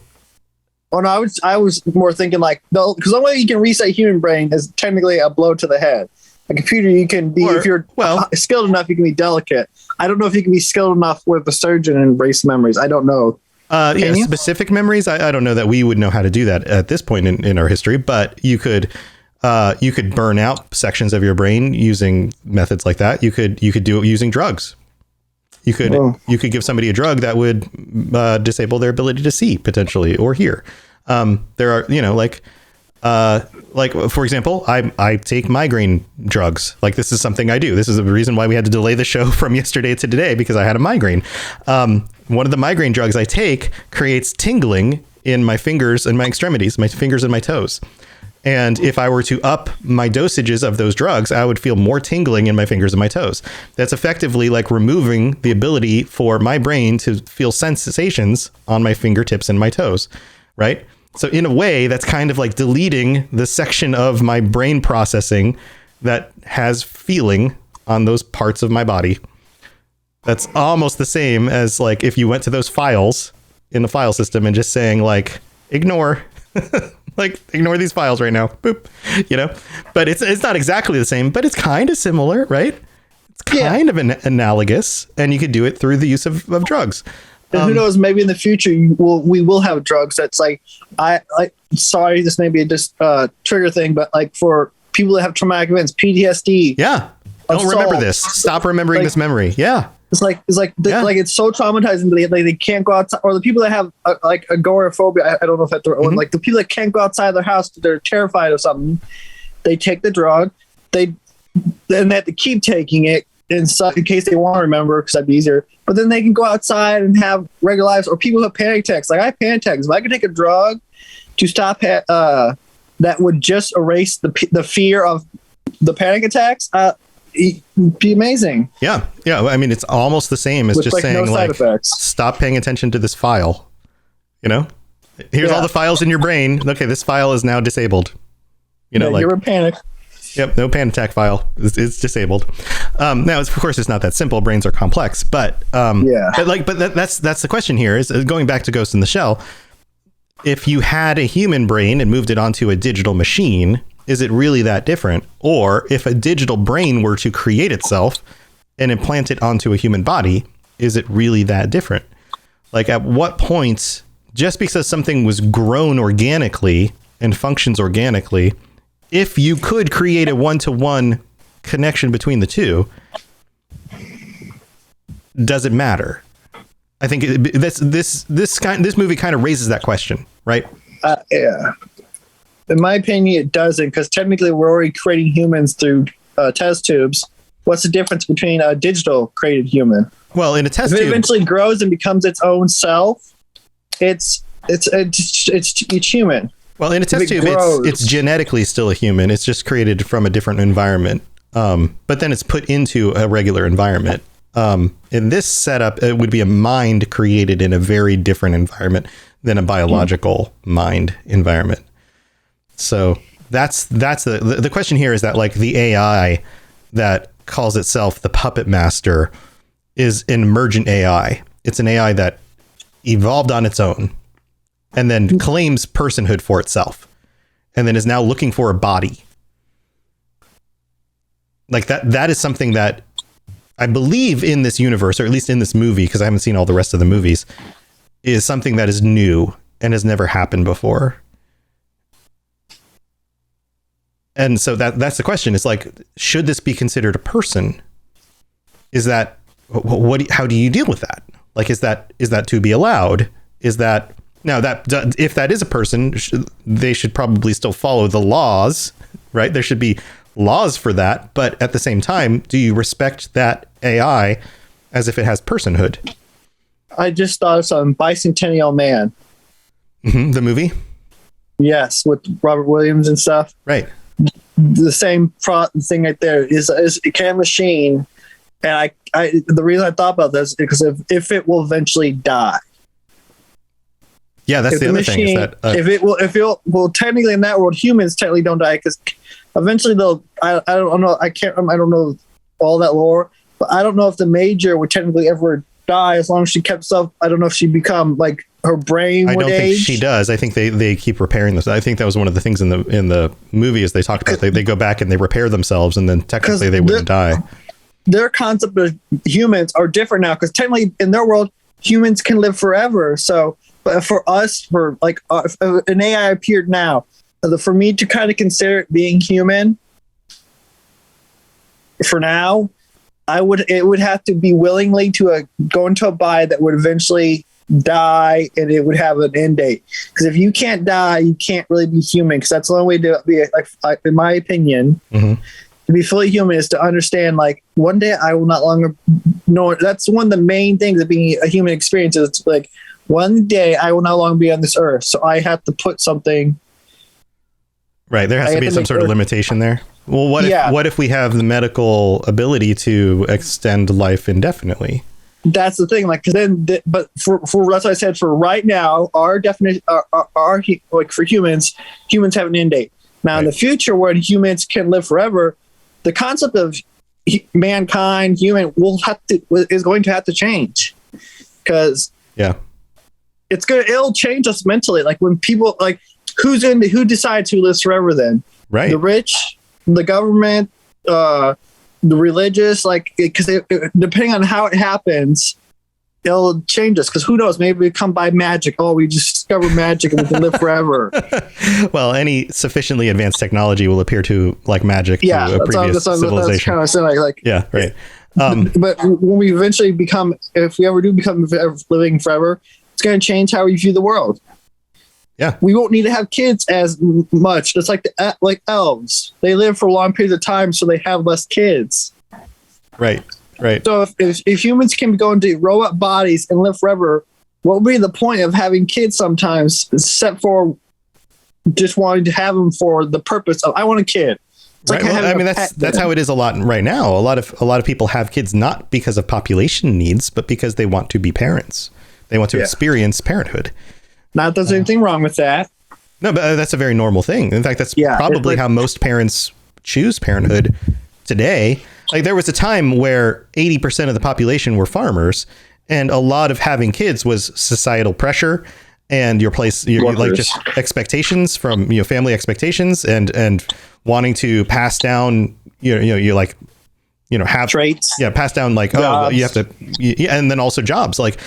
Speaker 3: Oh no, I was more thinking like no, because the only way you can reset human brain is technically a blow to the head. A computer, you can be if you're skilled enough, you can be delicate. I don't know if you can be skilled enough with the surgeon and erase memories. I don't know.
Speaker 1: Specific memories. I don't know that we would know how to do that at this point in our history, but you could burn out sections of your brain using methods like that. You could do it using drugs. You could give somebody a drug that would disable their ability to see potentially or hear. There are, like for example, I take migraine drugs. Like this is something I do. This is the reason why we had to delay the show from yesterday to today, because I had a migraine. One of the migraine drugs I take creates tingling in my fingers and my extremities, my fingers and my toes. And if I were to up my dosages of those drugs, I would feel more tingling in my fingers and my toes. That's effectively like removing the ability for my brain to feel sensations on my fingertips and my toes, right? So in a way, that's kind of like deleting the section of my brain processing that has feeling on those parts of my body. That's almost the same as like if you went to those files in the file system and just saying like, ignore. Like ignore these files right now. Boop. But it's not exactly the same, but it's kind of similar, right? It's kind of analogous, and you could do it through the use of drugs.
Speaker 3: And who knows? Maybe in the future we will have drugs that's like sorry, this may be just a trigger thing, but like for people that have traumatic events, PTSD.
Speaker 1: Yeah. Don't remember this. Stop remembering this memory. Yeah.
Speaker 3: It's like it's so traumatizing that they can't go outside, or the people that have agoraphobia. I don't know if that's the right one. Like the people that can't go outside their house, they're terrified of something. They take the drug. Then they have to keep taking it in case they want to remember, because that'd be easier. But then they can go outside and have regular lives. Or people who have panic attacks. Like I have panic attacks. If I could take a drug to stop that would just erase the fear of the panic attacks. It'd be amazing.
Speaker 1: Yeah. I mean, it's almost the same as just saying stop paying attention to this file. Here's all the files in your brain. Okay, this file is now disabled.
Speaker 3: You're in panic.
Speaker 1: Yep, no panic attack file. It's disabled. Now, of course, it's not that simple. Brains are complex, but that's the question here. Is going back to Ghost in the Shell. If you had a human brain and moved it onto a digital machine, is it really that different? Or if a digital brain were to create itself and implant it onto a human body, is it really that different? Like at what point, just because something was grown organically and functions organically, if you could create a one-to-one connection between the two, does it matter? I think this movie kind of raises that question, right?
Speaker 3: Yeah. In my opinion, it doesn't, because technically we're already creating humans through test tubes. What's the difference between a digital created human?
Speaker 1: Well, in a test
Speaker 3: if
Speaker 1: tube,
Speaker 3: it eventually grows and becomes its own self, it's human.
Speaker 1: Well, in a test tube, it's genetically still a human. It's just created from a different environment. But then it's put into a regular environment. In this setup, it would be a mind created in a very different environment than a biological mind environment. So that's the question here, is that like the AI that calls itself the puppet master is an emergent AI. It's an AI that evolved on its own and then claims personhood for itself, and then is now looking for a body. Like that is something that I believe in this universe, or at least in this movie, because I haven't seen all the rest of the movies, is something that is new and has never happened before. And so that's the question. It's like, should this be considered a person? Is that how do you deal with that? Like, is that to be allowed? Is that now that if that is a person, they should probably still follow the laws, right? There should be laws for that. But at the same time, do you respect that AI as if it has personhood?
Speaker 3: I just thought of some Bicentennial Man.
Speaker 1: Mm-hmm, the movie?
Speaker 3: Yes, with Robert Williams and stuff.
Speaker 1: Right.
Speaker 3: The same thing right there is a can machine, and I the reason I thought about this is because if it will eventually die.
Speaker 1: Yeah, that's the other thing. Is that
Speaker 3: if it will technically in that world, humans technically don't die, because eventually they'll. I don't know. I don't know all that lore, but I don't know if the Major would technically ever die as long as she kept stuff. I don't know if she become like her brain.
Speaker 1: I
Speaker 3: would
Speaker 1: don't
Speaker 3: age.
Speaker 1: think she does. I think they keep repairing this. I think that was one of the things in the movie, is they talked about they go back and they repair themselves, and then technically they wouldn't die.
Speaker 3: Their concept of humans are different now, because technically in their world humans can live forever. So, but for us, for like if an AI appeared now, for me to kind of consider it being human, for now, it would have to be willingly to go into a body that would eventually die, and it would have an end date. Because if you can't die, you can't really be human. Because that's the only way to be, like in my opinion, to be fully human is to understand, like, one day I will not longer know. That's one of the main things of being a human experience. Is like, one day I will no longer be on this earth, so I have to put something. Right, there has to be some sort of limitation there. Well, what if we have the medical ability to extend life indefinitely? That's the thing. Like, but for that's what I said. For right now, our definition, our like for humans have an end date. Now, in the future, when humans can live forever, the concept of mankind, human, is going to have to change, because it'll change us mentally. Like when people like who decides who lives forever? Then the rich, the government, the religious, like, because depending on how it happens, it'll change us. Because who knows? Maybe we come by magic. Oh, we just discovered magic and we can live forever. Well, any sufficiently advanced technology will appear to like magic to a previous civilization. That's kind of right. Right. But when we eventually become, if we ever do become living forever, it's going to change how we view the world. Yeah, we won't need to have kids as much. It's like like elves; they live for long periods of time, so they have less kids. Right. So if humans can go into robot bodies and live forever, what would be the point of having kids sometimes, except for just wanting to have them for the purpose of I want a kid? It's like that's how it is a lot right now. A lot of people have kids not because of population needs, but because they want to be parents. They want to experience parenthood. Not that there's anything wrong with that. No, but that's a very normal thing. In fact, that's probably how most parents choose parenthood today. Like, there was a time where 80% of the population were farmers, and a lot of having kids was societal pressure and your like just expectations from family expectations and wanting to pass down have traits. Pass down like jobs. You have to and then also jobs like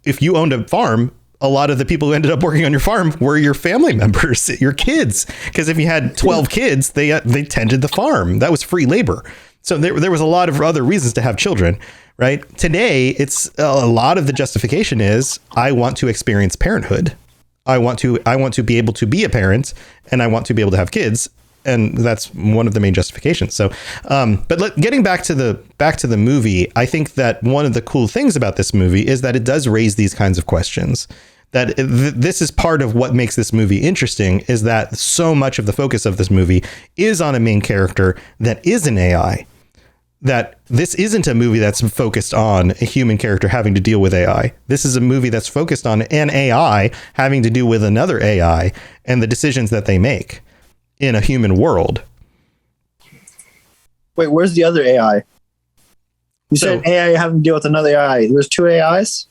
Speaker 3: if you owned a farm,
Speaker 1: a lot of the people who ended up working on your farm were your family members, your kids. Because if you had 12 kids, they tended the farm. That was free labor. So there was a lot of other reasons to have children, right? Today, it's a lot of the justification is I want to experience parenthood. I want to be able to be a parent, and I want to be able to have kids. And that's one of the main justifications. So, getting back to the movie, I think that one of the cool things about this movie is that it does raise these kinds of questions. That this is part of what makes this movie interesting, is that so much of the focus of this movie is on a main character that is an AI. That this isn't a movie that's focused on a human character having to deal with AI. This is a movie that's focused on an AI having to deal with another AI and the decisions that they make in a human world.
Speaker 3: Wait, where's the other AI? You said AI having to deal with another AI. There's two AIs?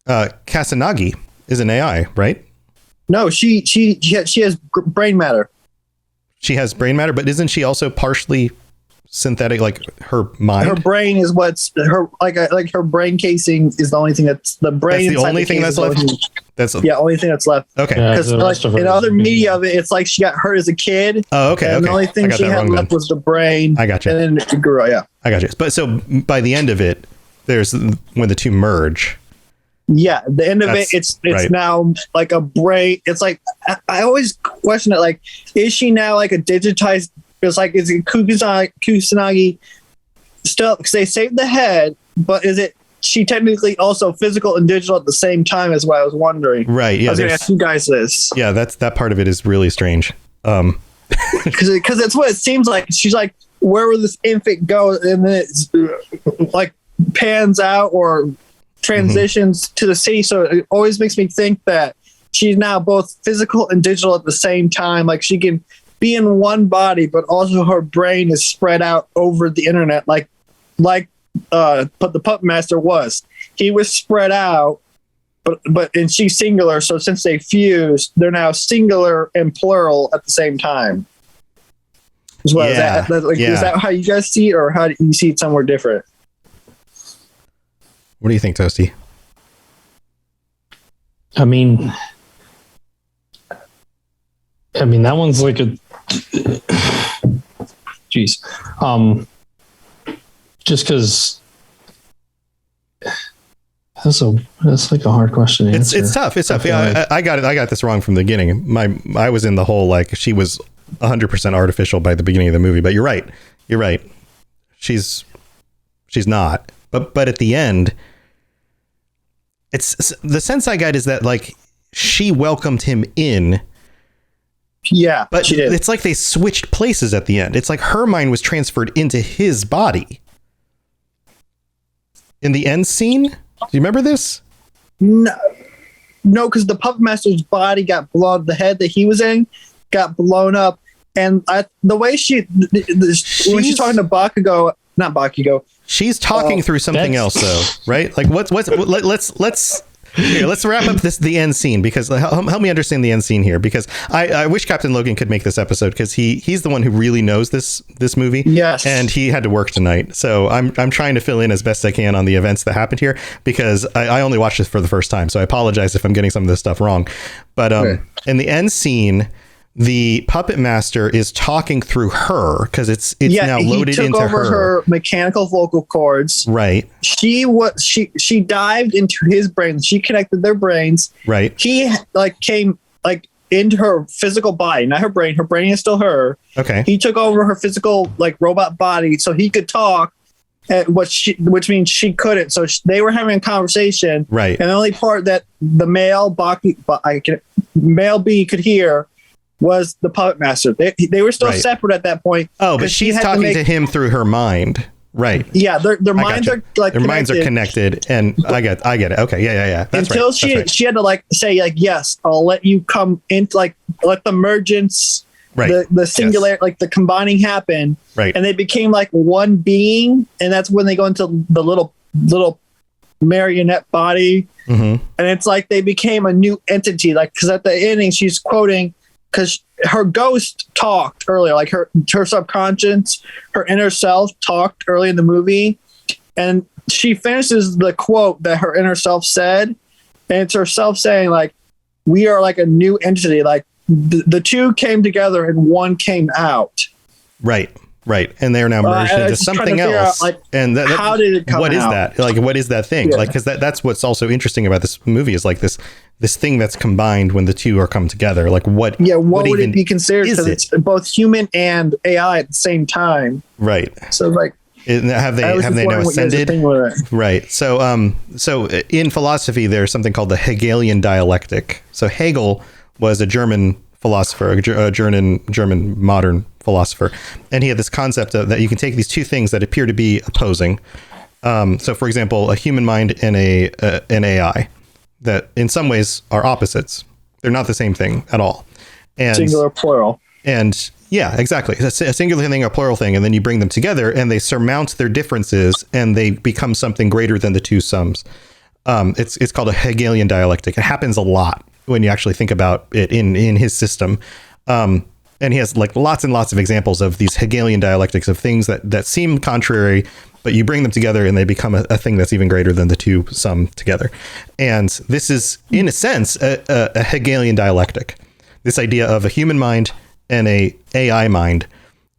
Speaker 1: Kasanagi is an AI, right?
Speaker 3: No, she has brain matter.
Speaker 1: She has brain matter, but isn't she also partially synthetic, like her mind?
Speaker 3: Her brain is what's her like her brain casing is the only thing that's the brain.
Speaker 1: That's the only thing that's left.
Speaker 3: Only thing that's left.
Speaker 1: Okay,
Speaker 3: because in other media of it, it's like she got hurt as a kid.
Speaker 1: Oh, okay.
Speaker 3: And the only thing she had left was the brain.
Speaker 1: I got you.
Speaker 3: And then it grew. Yeah,
Speaker 1: I got you. But so by the end of it, there's when the two merge.
Speaker 3: Yeah, the end of it's right. Now like a brain. It's like I always question it. Like, is she now like a digitized? It's like, is it Kusanagi still, because they saved the head, but is it she technically also physical and digital at the same time, is what I was wondering. Right. Yeah. I was going to ask you guys this.
Speaker 1: Yeah, that part of it is really strange.
Speaker 3: Because it's what it seems like. She's like, where will this infant go? And then it's like pans out or transitions to the city. So it always makes me think that she's now both physical and digital at the same time. Like she can be in one body, but also her brain is spread out over the internet, like but the Puppet Master was. He was spread out, but and she's singular. So since they fused, they're now singular and plural at the same time. Is that how you guys see it, or how do you see it somewhere different?
Speaker 1: What do you think, Toasty?
Speaker 2: I mean, that one's like a, geez, just because that's like a hard question to answer.
Speaker 1: It's tough. It's tough. Yeah, I got it. I got this wrong from the beginning. I was in the whole like she was 100% artificial by the beginning of the movie. But you're right. You're right. She's not. But at the end, it's the sense I got is that like she welcomed him in.
Speaker 3: Yeah,
Speaker 1: but it's like they switched places at the end. It's like her mind was transferred into his body. In the end scene, do you remember this?
Speaker 3: No, because the Puppet Master's body got blown. The head that he was in got blown up, and the way when she's talking to Bakugo, not Bakugo,
Speaker 1: she's talking through something else, though, right? Like let's wrap up the end scene, because help me understand the end scene here, because I wish Captain Logan could make this episode, because he's the one who really knows this movie.
Speaker 3: Yes.
Speaker 1: And he had to work tonight. So I'm trying to fill in as best I can on the events that happened here, because I only watched this for the first time. So I apologize if I'm getting some of this stuff wrong. But in the end scene, the Puppet Master is talking through her, because it's now loaded into her. He took over her
Speaker 3: mechanical vocal cords.
Speaker 1: Right.
Speaker 3: She dived into his brain. She connected their brains.
Speaker 1: Right.
Speaker 3: He came into her physical body, not her brain. Her brain is still her.
Speaker 1: Okay.
Speaker 3: He took over her physical robot body, so he could talk. Which means she couldn't. So they were having a conversation.
Speaker 1: Right.
Speaker 3: And the only part that the male B could hear was the Puppet Master. They were still separate at that point.
Speaker 1: Oh, but she's talking to him through her mind. Right.
Speaker 3: Yeah, their minds are
Speaker 1: their minds are connected, and I get it. Okay, yeah. That's
Speaker 3: Until
Speaker 1: right.
Speaker 3: she had to say yes, I'll let you come into let the emergence, the singular, the combining happen.
Speaker 1: Right.
Speaker 3: And they became one being, and that's when they go into the little marionette body.
Speaker 1: Mm-hmm.
Speaker 3: And it's like they became a new entity. Because at the ending, she's quoting, because her ghost talked earlier, her subconscious, her inner self talked early in the movie, and she finishes the quote that her inner self said, And it's herself saying, like, we are like a new entity. Like, the two came together and one came out.
Speaker 1: Right. And they are now merged into something else.
Speaker 3: Out, like,
Speaker 1: and
Speaker 3: how did it come out?
Speaker 1: What is that? Like, what is that thing?
Speaker 3: Yeah.
Speaker 1: Like, because that's what's also interesting about this movie is like this thing that's combined when the two are come together. Like, what?
Speaker 3: Yeah, what would it be considered? Because it's both human and AI at the same time.
Speaker 1: Right.
Speaker 3: So, like,
Speaker 1: have they now ascended? Right. So in philosophy, there's something called the Hegelian Dialectic. So Hegel was a German philosopher, a German modern philosopher, and he had this concept that you can take these two things that appear to be opposing. So, for example, a human mind and an AI that in some ways are opposites. They're not the same thing at all. And
Speaker 3: singular, plural.
Speaker 1: And yeah, exactly. It's a singular thing, a plural thing, and then you bring them together and they surmount their differences and they become something greater than the two sums. It's called a Hegelian dialectic. It happens a lot when you actually think about it in his system. And he has like lots and lots of examples of these Hegelian dialectics of things that seem contrary, but you bring them together and they become a thing that's even greater than the two sum together. And this is, in a sense, a Hegelian dialectic. This idea of a human mind and a AI mind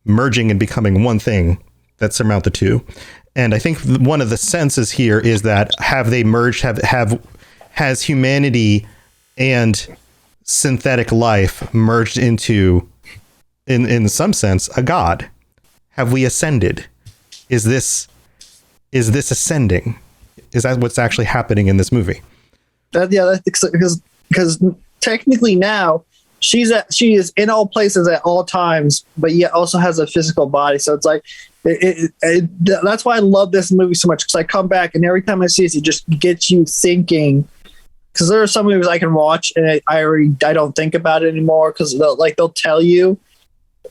Speaker 1: merging and becoming one thing that surmount the two. And I think one of the senses here is that have they merged, has humanity and synthetic life merged into, in some sense, a god? Have we ascended? Is this ascending? Is that what's actually happening in this movie?
Speaker 3: Because technically now she is in all places at all times, but yet also has a physical body. So it's like that's why I love this movie so much, because I come back and every time I see it, it just gets you thinking. Because there are some movies I can watch and I don't think about it anymore because they'll tell you.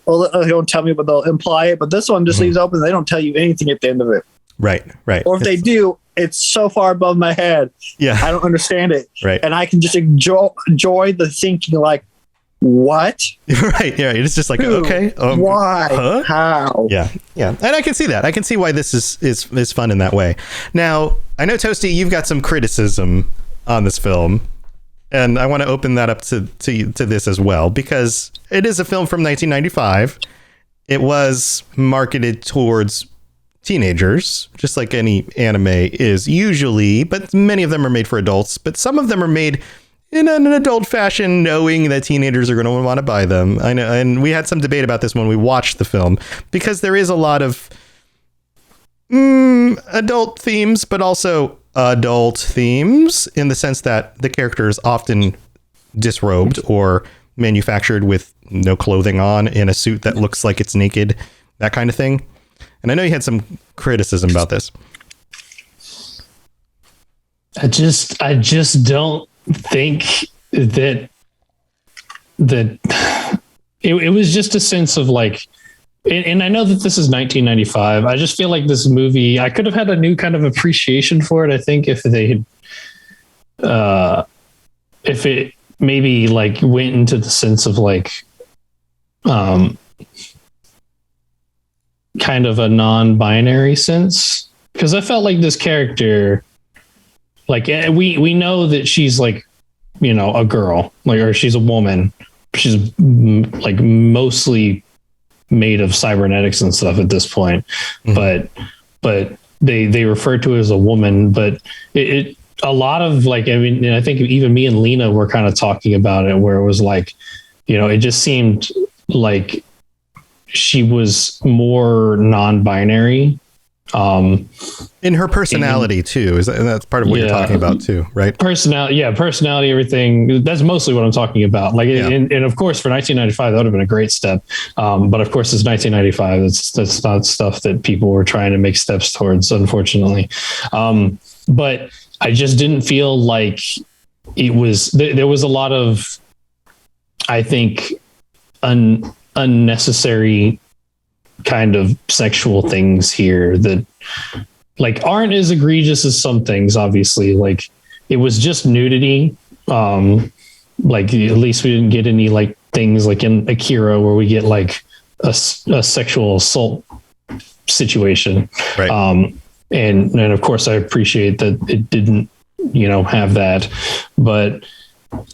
Speaker 3: Well, they don't tell me, but they'll imply it. But this one just leaves open. They don't tell you anything at the end of it.
Speaker 1: Right.
Speaker 3: Or if they do, it's so far above my head. Yeah, I don't understand it.
Speaker 1: Right.
Speaker 3: And I can just enjoy the thinking. Like, what?
Speaker 1: Right. Yeah. It's just like, okay.
Speaker 3: Why? Huh? How?
Speaker 1: Yeah. And I can see that. I can see why this is fun in that way. Now, I know, Toasty, you've got some criticism on this film, and I want to open that up to this as well, because it is a film from 1995. It was marketed towards teenagers, just like any anime is usually, but many of them are made for adults, but some of them are made in an adult fashion, knowing that teenagers are going to want to buy them. I know, and we had some debate about this when we watched the film, because there is a lot of adult themes, but also adult themes in the sense that the character is often disrobed or manufactured with no clothing on in a suit that looks like it's naked, that kind of thing. And I know you had some criticism about this.
Speaker 2: I just don't think that it was just a sense of like, and I know that this is 1995. I just feel like this movie, I could have had a new kind of appreciation for it. I think if they had, if it maybe like went into the sense of like, kind of a non-binary sense, because I felt like this character, like we know that she's like, you know, a girl, like, or she's a woman. She's like mostly made of cybernetics and stuff at this point, but they refer to it as a woman. But it a lot of like, I mean, I think even me and Lena were kind of talking about it, where it was like, you know, it just seemed like she was more non-binary.
Speaker 1: In her personality too, that's part of what you're talking about too, right?
Speaker 2: Personality, everything. That's mostly what I'm talking about. Like, and of course, for 1995, that would have been a great step. But of course, it's 1995. That's not stuff that people were trying to make steps towards, unfortunately. But I just didn't feel like it was. There was a lot of, I think, unnecessary kind of sexual things here that like aren't as egregious as some things. Obviously, like it was just nudity. Like at least we didn't get any like things like in Akira where we get like a sexual assault situation.
Speaker 1: Right.
Speaker 2: And of course I appreciate that it didn't have that. But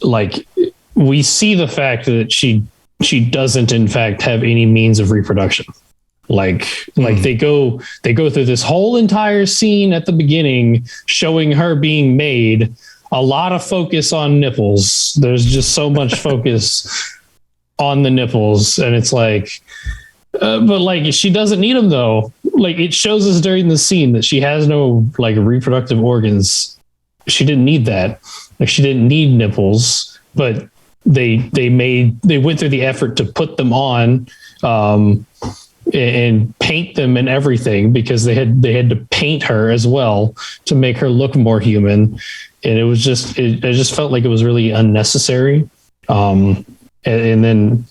Speaker 2: like, we see the fact that she doesn't in fact have any means of reproduction. Like they go through this whole entire scene at the beginning showing her being made, a lot of focus on nipples. There's just so much focus on the nipples, and it's like, but like, she doesn't need them though. Like, it shows us during the scene that she has no like reproductive organs. She didn't need that. Like, she didn't need nipples, but they went through the effort to put them on, and paint them and everything, because they had to paint her as well to make her look more human. And it was just, it just felt like it was really unnecessary. And then,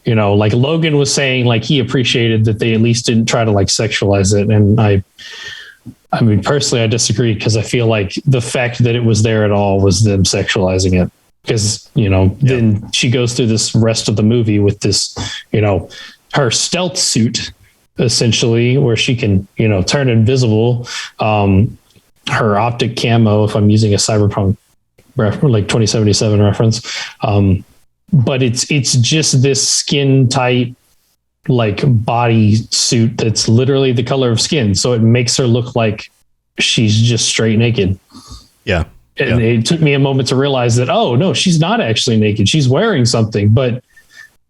Speaker 2: like Logan was saying, like, he appreciated that they at least didn't try to like sexualize it. And I mean, personally, I disagree, because I feel like the fact that it was there at all was them sexualizing it. Because, then she goes through this rest of the movie with this, her stealth suit, essentially, where she can, turn invisible. Her optic camo, if I'm using a Cyberpunk like 2077 reference. But it's just this skin tight, like, body suit that's literally the color of skin. So it makes her look like she's just straight naked.
Speaker 1: Yeah.
Speaker 2: And it took me a moment to realize that, oh no, she's not actually naked. She's wearing something, but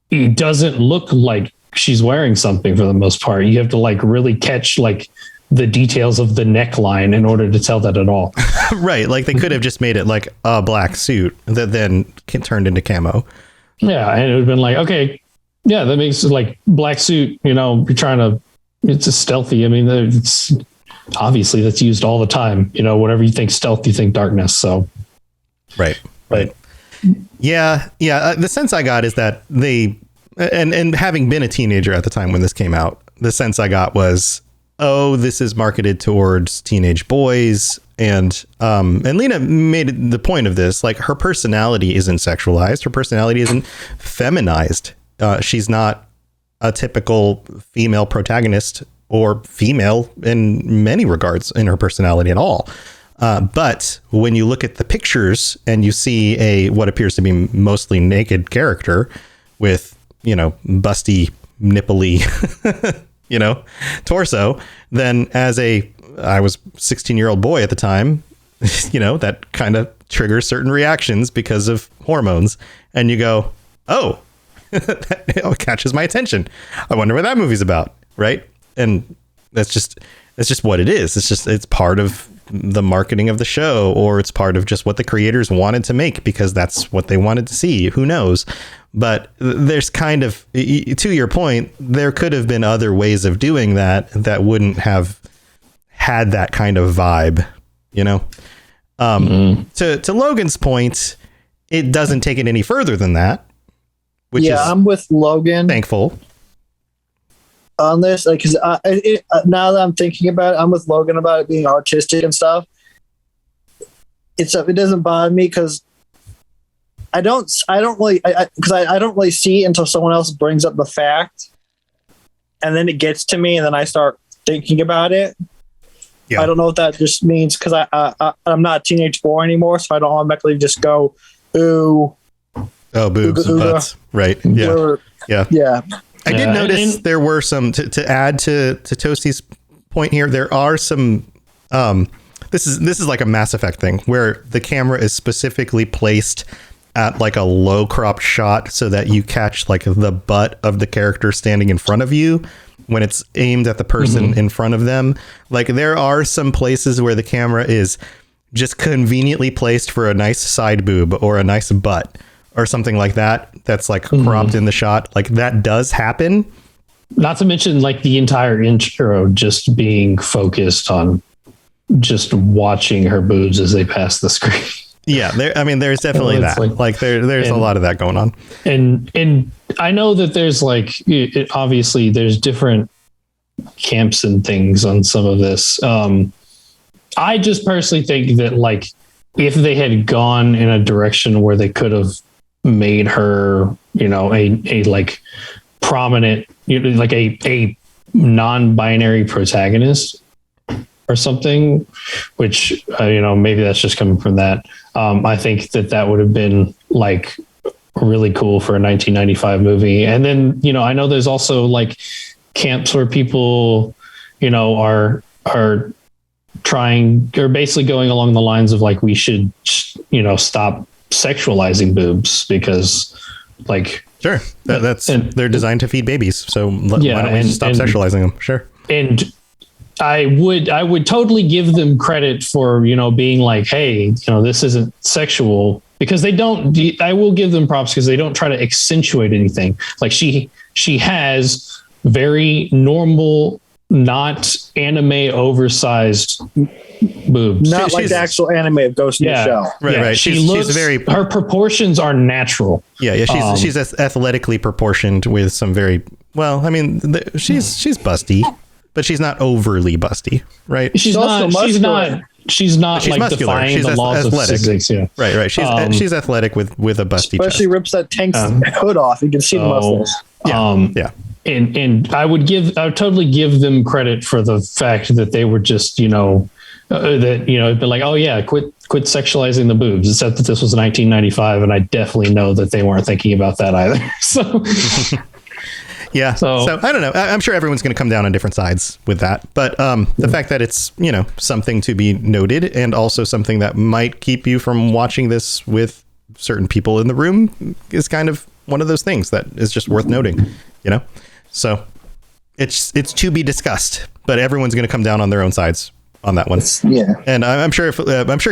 Speaker 2: it doesn't look like she's wearing something for the most part. You have to like really catch like the details of the neckline in order to tell that at all.
Speaker 1: Right. Like, they could have just made it like a black suit that then turned into camo.
Speaker 2: Yeah. And it would have been like, okay, yeah, that makes it like black suit, you're trying to, it's a stealthy. I mean, it's obviously that's used all the time, whatever you think stealth, you think darkness. So.
Speaker 1: Right. Yeah. The sense I got is that they, and having been a teenager at the time when this came out, the sense I got was, oh, this is marketed towards teenage boys. And Lena made the point of this, like, her personality isn't sexualized. Her personality isn't feminized. She's not a typical female protagonist, or female in many regards in her personality at all. But when you look at the pictures and you see what appears to be mostly naked character with, busty, nipply, torso, then I was 16-year-old boy at the time, that kind of triggers certain reactions because of hormones. And you go, oh, that catches my attention. I wonder what that movie's about. Right. And that's just what it is. It's part of the marketing of the show, or it's part of just what the creators wanted to make because that's what they wanted to see. Who knows? But there's kind of, to your point, there could have been other ways of doing that wouldn't have had that kind of vibe, To Logan's point, it doesn't take it any further than that, which is,
Speaker 3: I'm with Logan.
Speaker 1: Thankful
Speaker 3: on this, like, because now that I'm thinking about it, I'm with Logan about it being artistic and stuff. It doesn't bother me because I don't really see it until someone else brings up the fact, and then it gets to me, and then I start thinking about it. Yeah. I don't know if that just means because I'm not a teenage boy anymore, so I don't automatically just go, ooh,
Speaker 1: oh, boobs and butts, right? Yeah. I did notice there were some, to add to Toasty's point here, there are some, this is like a Mass Effect thing where the camera is specifically placed at like a low crop shot so that you catch like the butt of the character standing in front of you when it's aimed at the person in front of them. Like, there are some places where the camera is just conveniently placed for a nice side boob or a nice butt or something like that. That's like cropped in the shot. Like, that does happen.
Speaker 2: Not to mention like the entire intro just being focused on just watching her boobs as they pass the screen.
Speaker 1: Yeah. There's definitely that. There's a lot of that going on.
Speaker 2: And I know that there's like, obviously there's different camps and things on some of this. I just personally think that, like, if they had gone in a direction where they could have made her, a like prominent, like a non-binary protagonist, or something, which, maybe that's just coming from that. I think that would have been like really cool for a 1995 movie. And then, I know there's also like camps where people, are trying, or basically going along the lines of like, we should, stop sexualizing boobs because like,
Speaker 1: sure, they're designed to feed babies. So why don't we just stop sexualizing them? Sure.
Speaker 2: And I would totally give them credit for, being like, hey, this isn't sexual, because they don't. I will give them props because they don't try to accentuate anything. Like she has very normal, not anime oversized boobs.
Speaker 3: Not like the actual anime of Ghost in the Shell.
Speaker 1: Right.
Speaker 2: She's very. Her proportions are natural.
Speaker 1: Yeah. She's athletically proportioned with some very well. I mean, she's busty, but she's not overly busty, right?
Speaker 2: She's not like muscular. Defying
Speaker 1: she's
Speaker 2: the laws
Speaker 1: athletic.
Speaker 2: of physics. Yeah.
Speaker 1: Right. She's athletic with a busty
Speaker 3: Especially
Speaker 1: chest.
Speaker 3: rips that tank's hood off. You can see the muscles.
Speaker 1: Yeah.
Speaker 2: And I would totally give them credit for the fact that they were just, been like, oh yeah, quit sexualizing the boobs. Except that this was 1995, and I definitely know that they weren't thinking about that either. So.
Speaker 1: Yeah. So I don't know. I'm sure everyone's going to come down on different sides with that. But the fact that it's, something to be noted, and also something that might keep you from watching this with certain people in the room, is kind of one of those things that is just worth noting, So it's to be discussed, but everyone's going to come down on their own sides on that one.
Speaker 3: Yeah.
Speaker 1: And I'm sure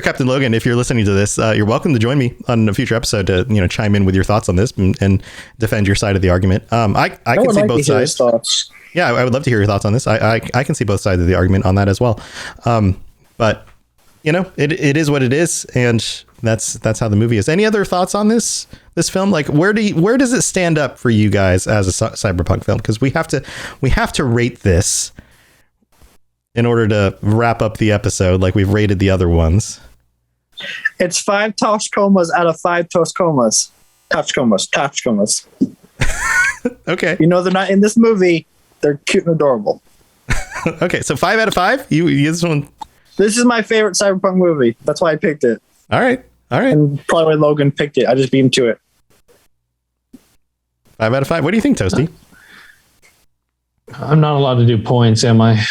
Speaker 1: Captain Logan, if you're listening to this, you're welcome to join me on a future episode to, chime in with your thoughts on this and defend your side of the argument. I can see both sides. Yeah, I would love to hear your thoughts on this. I can see both sides of the argument on that as well. But it is what it is. And that's how the movie is. Any other thoughts on this film? Like, where does it stand up for you guys as a cyberpunk film? Because we have to rate this in order to wrap up the episode like we've rated the other ones.
Speaker 3: It's 5 Toshkomas out of 5 Toshkomas. Toshkomas.
Speaker 1: Okay.
Speaker 3: They're not in this movie. They're cute and adorable.
Speaker 1: Okay, so 5 out of 5? You this one?
Speaker 3: This is my favorite cyberpunk movie. That's why I picked it.
Speaker 1: All right.
Speaker 3: And probably why Logan picked it. I just beat him to it.
Speaker 1: 5 out of 5. What do you think, Toasty?
Speaker 2: I'm not allowed to do points, am I?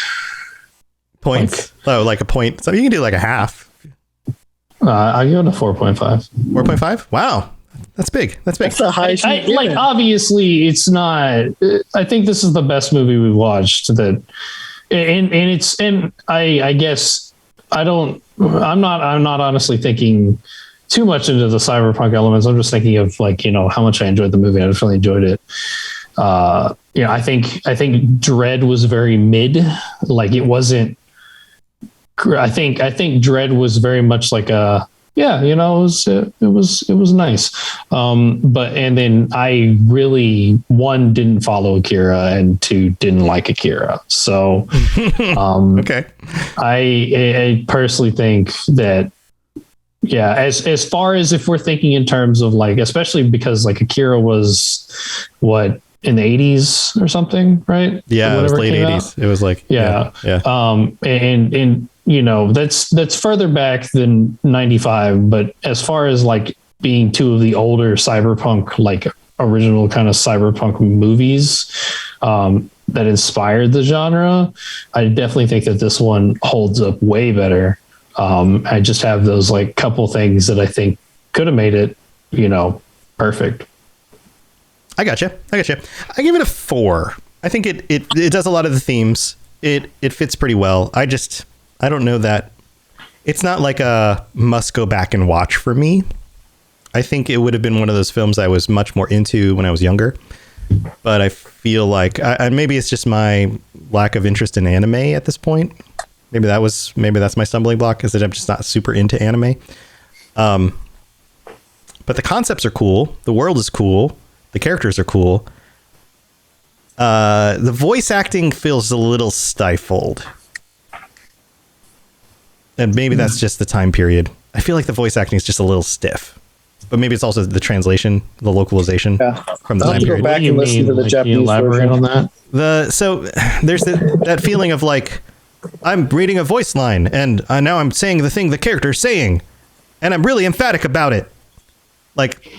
Speaker 1: Points? Like a point. So you can do like a half.
Speaker 2: I give it a 4.5.
Speaker 1: 4.5? Wow. That's big. That's
Speaker 3: the highest.
Speaker 2: Obviously, it's not. I think this is the best movie we've watched. I guess I'm not honestly thinking too much into the cyberpunk elements. I'm just thinking of how much I enjoyed the movie. I just really enjoyed it. I think Dread was very mid. Like, it wasn't. I think Dread was very much like a. Yeah, it was nice. And then I really, 1, didn't follow Akira, and 2, didn't like Akira. So,
Speaker 1: okay.
Speaker 2: I personally think that, yeah, as far as if we're thinking in terms of especially because Akira was what, in the 80s or something, right?
Speaker 1: Yeah, it was late 80s. It was
Speaker 2: yeah. And that's further back than 95, but as far as being 2 of the older cyberpunk, original kind of cyberpunk movies that inspired the genre, I definitely think that this one holds up way better. I just have those couple things that I think could have made it, perfect.
Speaker 1: I gotcha. I give it a 4. I think it does a lot of the themes. It fits pretty well. I don't know that it's not like a must go back and watch for me. I think it would have been one of those films I was much more into when I was younger, but I feel like maybe it's just my lack of interest in anime at this point. Maybe that's my stumbling block, is that I'm just not super into anime. But the concepts are cool. The world is cool. The characters are cool. The voice acting feels a little stifled. And maybe that's just the time period. I feel like the voice acting is just a little stiff. But maybe it's also the translation, the localization from the time period.
Speaker 3: Go back and listen to the Japanese
Speaker 2: elaborate
Speaker 3: version
Speaker 2: on that.
Speaker 1: So there's that feeling of I'm reading a voice line, and now I'm saying the thing the character's saying, and I'm really emphatic about it. Like,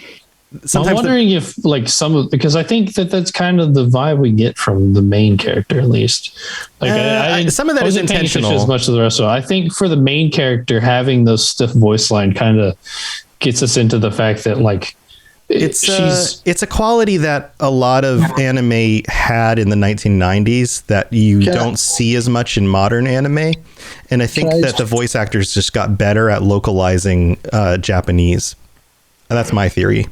Speaker 1: sometimes
Speaker 2: I'm wondering if, like, because I think that's kind of the vibe we get from the main character, at least. Like,
Speaker 1: some of that is intentional.
Speaker 2: As much as the rest of it. I think for the main character, having those stiff voice line kind of gets us into the fact that, like,
Speaker 1: it's a quality that a lot of anime had in the 1990s that you don't see as much in modern anime. And I think that the voice actors just got better at localizing Japanese. And that's my theory.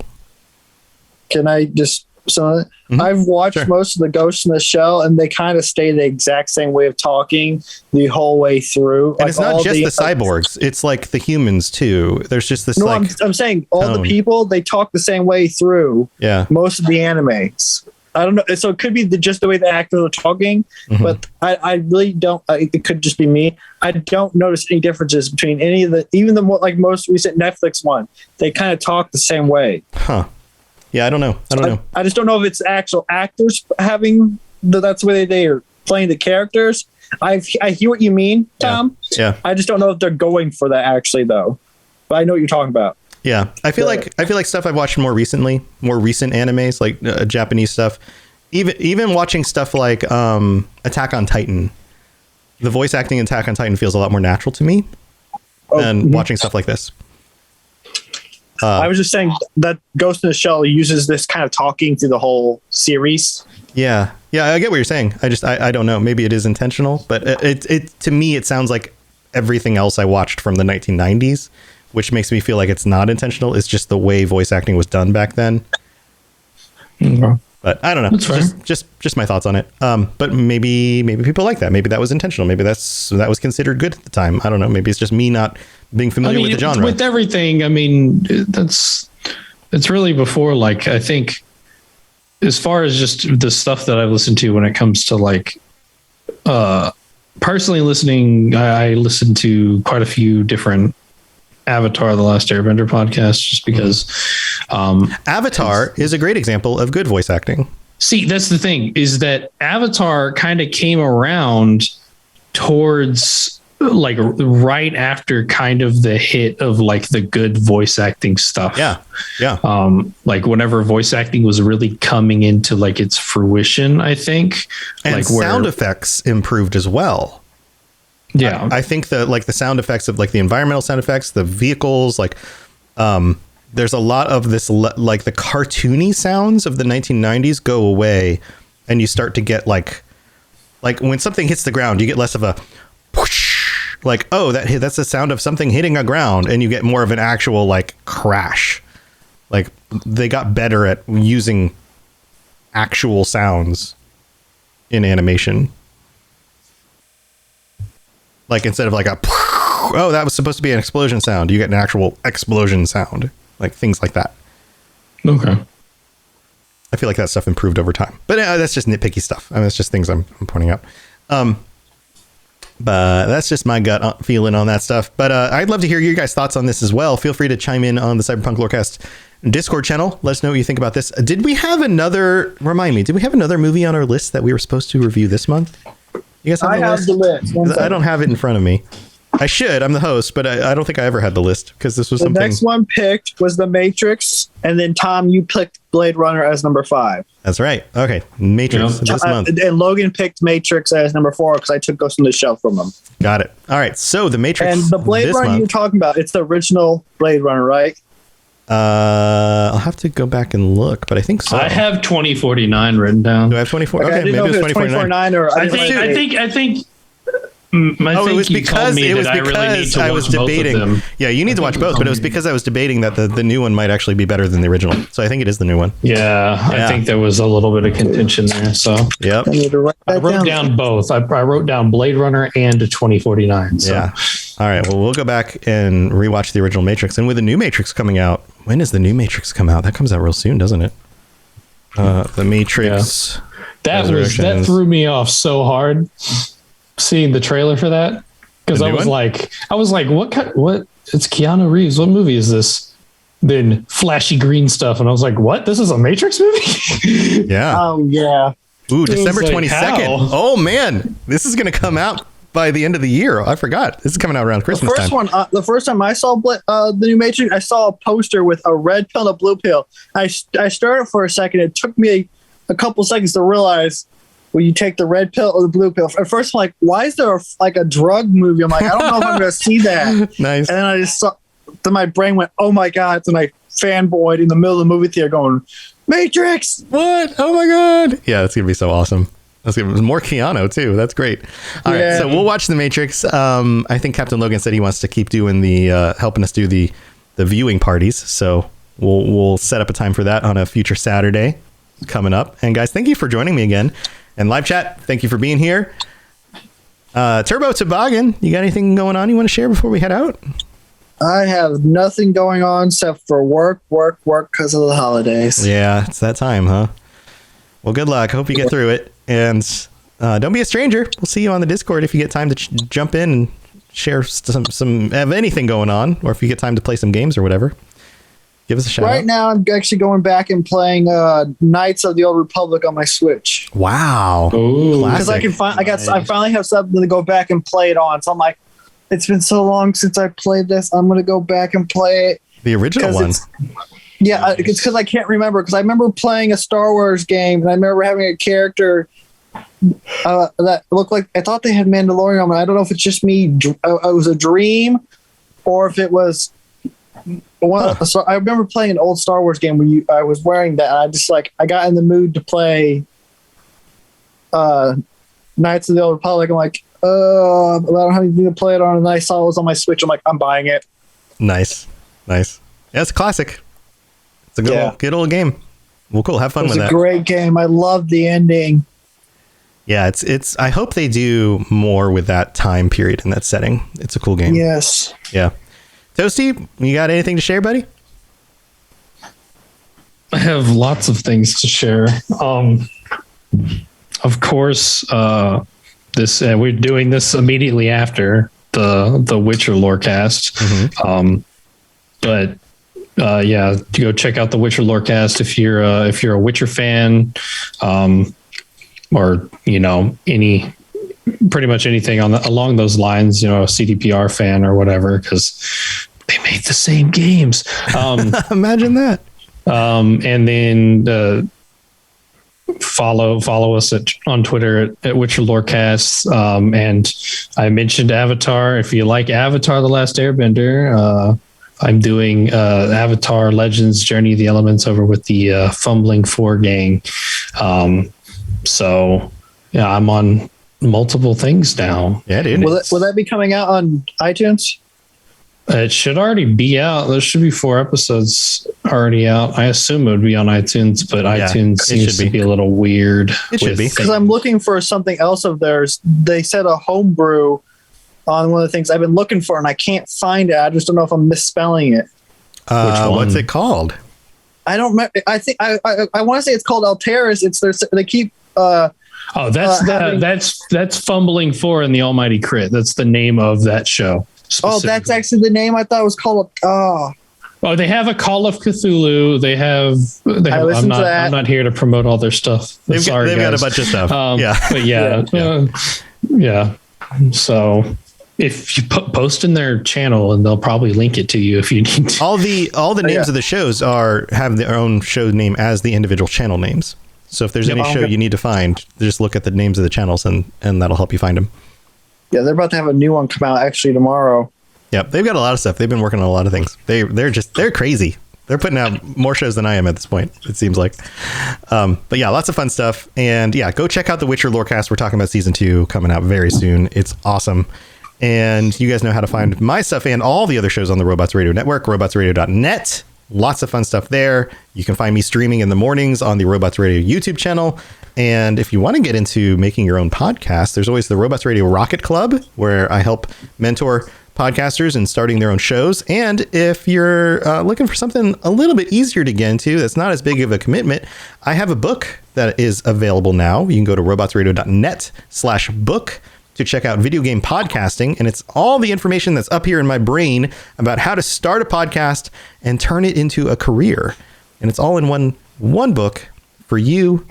Speaker 3: Can I just... So I've watched most of the Ghost in the Shell, and they kind of stay the exact same way of talking the whole way through.
Speaker 1: And like, it's not just the cyborgs; it's like the humans too. There's just this. No,
Speaker 3: I'm saying all the people, they talk the same way through.
Speaker 1: Yeah,
Speaker 3: most of the animes. I don't know. So it could be just the way the actors are talking, but I really don't. It could just be me. I don't notice any differences between any of even the like most recent Netflix one. They kind of talk the same way.
Speaker 1: Huh. Yeah, I don't know.
Speaker 3: I just don't know if it's actual actors having that's the way they are playing the characters. I hear what you mean, Tom.
Speaker 1: Yeah.
Speaker 3: I just don't know if they're going for that actually, though. But I know what you're talking about.
Speaker 1: Yeah, I feel like stuff I've watched more recent animes, like Japanese stuff. Even watching stuff like Attack on Titan, the voice acting in Attack on Titan feels a lot more natural to me than watching stuff like this.
Speaker 3: I was just saying that Ghost in the Shell uses this kind of talking through the whole series.
Speaker 1: Yeah, I get what you're saying. I don't know. Maybe it is intentional, but it to me it sounds like everything else I watched from the 1990s, which makes me feel like it's not intentional. It's just the way voice acting was done back then.
Speaker 2: Mm-hmm.
Speaker 1: But I don't know. Just my thoughts on it. But maybe people like that. Maybe that was intentional. Maybe that was considered good at the time. I don't know. Maybe it's just me not being familiar with the genre.
Speaker 2: With everything, I mean, it's really before, like, I think as far as just the stuff that I've listened to when it comes to, like, personally listening, I listened to quite a few different Avatar: The Last Airbender podcasts just because
Speaker 1: Avatar is a great example of good voice acting.
Speaker 2: See, that's the thing, is that Avatar kind of came around towards like right after kind of the hit of like the good voice acting stuff.
Speaker 1: Yeah.
Speaker 2: Like whenever voice acting was really coming into like its fruition, I think.
Speaker 1: And
Speaker 2: like
Speaker 1: sound effects improved as well.
Speaker 2: Yeah.
Speaker 1: I think the sound effects of like the environmental sound effects, the vehicles, like there's a lot of this like the cartoony sounds of the 1990s go away, and you start to get like when something hits the ground, you get less of a whoosh, like, oh, that's the sound of something hitting a ground, and you get more of an actual like crash. Like they got better at using actual sounds in animation. Like instead of like a, oh, that was supposed to be an explosion sound, you get an actual explosion sound, like things like that.
Speaker 2: Okay.
Speaker 1: I feel like that stuff improved over time, but that's just nitpicky stuff. I mean, it's just things I'm pointing out. But that's just my gut feeling on that stuff. But I'd love to hear your guys' thoughts on this as well. Feel free to chime in on the Cyberpunk Lorecast Discord channel. Let us know what you think about this. Did we have another movie on our list that we were supposed to review this month? You guys have the list? I don't have it in front of me. I should. I'm the host, but I don't think I ever had the list because this was something.
Speaker 3: The next one picked was The Matrix, and then Tom, you picked Blade Runner as number 5.
Speaker 1: That's right. Okay, Matrix this month.
Speaker 3: And Logan picked Matrix as number 4 because I took Ghost in the Shell from him.
Speaker 1: Got it. All right, so The Matrix
Speaker 3: and the Blade Runner you're talking about, it's the original Blade Runner, right?
Speaker 1: I'll have to go back and look, but I think so.
Speaker 2: I have 2049 written down.
Speaker 1: Do I have 24? Okay, maybe it was 2049
Speaker 3: or
Speaker 2: I think.
Speaker 1: It was because I was debating. Yeah, you need to watch both, but it was because I was debating that the new one might actually be better than the original. So I think it is the new one.
Speaker 2: Yeah, I think there was a little bit of contention there. So
Speaker 1: yep,
Speaker 2: I wrote down both. I wrote down Blade Runner and 2049. So.
Speaker 1: Yeah. All right. Well, we'll go back and rewatch the original Matrix, and with the new Matrix coming out, when does the new Matrix come out? That comes out real soon, doesn't it? The Matrix.
Speaker 2: Yeah. That threw me off so hard. Seeing the trailer for that, because I was like, what? It's Keanu Reeves. What movie is this? Then flashy green stuff, and I was like, what? This is a Matrix movie?
Speaker 1: Yeah.
Speaker 3: Oh yeah.
Speaker 1: Ooh, December 22nd. Oh man, this is gonna come out by the end of the year. I forgot. This is coming out around Christmas time.
Speaker 3: The first time I saw the new Matrix, I saw a poster with a red pill and a blue pill. I started for a second. It took me a couple seconds to realize, will you take the red pill or the blue pill? At first, I'm like, why is there a drug movie? I'm like, I don't know if I'm going to see that.
Speaker 1: Nice.
Speaker 3: And then I just saw, then my brain went, oh my God. Then I fanboyed in the middle of the movie theater going, Matrix!
Speaker 1: What? Oh my God. Yeah, that's going to be so awesome. That's gonna be more Keanu too. That's great. All right, so we'll watch The Matrix. I think Captain Logan said he wants to keep doing the helping us do the viewing parties. So we'll set up a time for that on a future Saturday coming up. And guys, thank you for joining me again. And live chat, thank you for being here. Turbo Toboggan, you got anything going on you want to share before we head out?
Speaker 3: I have nothing going on except for work because of the holidays.
Speaker 1: Yeah, it's that time, huh? Well, good luck. Hope you get through it. And don't be a stranger. We'll see you on the Discord if you get time to jump in and share some have anything going on, or if you get time to play some games or whatever. Give us a shout.
Speaker 3: Right now, I'm actually going back and playing Knights of the Old Republic on my Switch.
Speaker 1: Wow!
Speaker 3: Because I finally have something to go back and play it on. So I'm like, it's been so long since I played this. I'm going to go back and play it.
Speaker 1: The original one.
Speaker 3: Yeah, it's because I can't remember. Because I remember playing a Star Wars game, and I remember having a character that looked like, I thought they had Mandalorian on. I don't know if it's just me. It was a dream, or if it was one. So I remember playing an old Star Wars game where I was wearing that. And I got in the mood to play Knights of the Old Republic. I'm like, I don't have anything to play it on, and then I saw it was on my Switch. I'm like, I'm buying it.
Speaker 1: Nice. Yeah, it's a classic. It's a good old game. Well, cool. Have fun with that.
Speaker 3: It's a great game. I love the ending.
Speaker 1: Yeah, it's. I hope they do more with that time period and that setting. It's a cool game.
Speaker 3: Yes.
Speaker 1: Yeah. Toasty, you got anything to share, buddy?
Speaker 2: I have lots of things to share. Of course, this we're doing this immediately after the Witcher Lorecast.
Speaker 1: Mm-hmm.
Speaker 2: But yeah, go check out the Witcher Lorecast if you're a Witcher fan, or pretty much anything along those lines. A CDPR fan or whatever, because they made the same games.
Speaker 1: Imagine that.
Speaker 2: And then follow us on Twitter at Witcher Lorecast. And I mentioned Avatar. If you like Avatar: The Last Airbender, I'm doing Avatar Legends Journey of the Elements over with the Fumbling 4 gang. So yeah, I'm on multiple things now.
Speaker 1: Yeah, dude.
Speaker 3: Will that be coming out on iTunes?
Speaker 2: It should already be out. There should be 4 episodes already out. I assume it would be on iTunes, but iTunes seems to be a little weird.
Speaker 1: It should be.
Speaker 3: Because I'm looking for something else of theirs. They said a homebrew on one of the things I've been looking for, and I can't find it. I just don't know if I'm misspelling it.
Speaker 2: Which one?
Speaker 1: What's it called?
Speaker 3: I don't remember. I think I want to say it's called Alteris. They keep.
Speaker 2: That's Fumbling 4 and the Almighty Crit. That's the name of that show.
Speaker 3: Oh, that's actually the name. I thought it was called. Oh,
Speaker 2: they have a Call of Cthulhu. They have. I'm not here to promote all their stuff.
Speaker 1: They've got a bunch of stuff.
Speaker 2: But yeah. So if you post in their channel, and they'll probably link it to you if you need to.
Speaker 1: All the names of the shows have their own show name as the individual channel names. So if there's any show you need to find, just look at the names of the channels, and that'll help you find them. Yeah,
Speaker 3: they're about to have a new one come out actually tomorrow.
Speaker 1: Yep, they've got a lot of stuff. They've been working on a lot of things. They're crazy. They're putting out more shows than I am at this point, it seems like. But yeah, lots of fun stuff. And yeah, go check out the Witcher Lorecast. We're talking about season 2 coming out very soon. It's awesome. And you guys know how to find my stuff and all the other shows on the Robots Radio Network, robotsradio.net. Lots of fun stuff there. You can find me streaming in the mornings on the Robots Radio YouTube channel. And if you want to get into making your own podcast, there's always the Robots Radio Rocket Club, where I help mentor podcasters in starting their own shows. And if you're looking for something a little bit easier to get into, that's not as big of a commitment, I have a book that is available now. You can go to robotsradio.net/book to check out video game podcasting. And it's all the information that's up here in my brain about how to start a podcast and turn it into a career. And it's all in one book for you.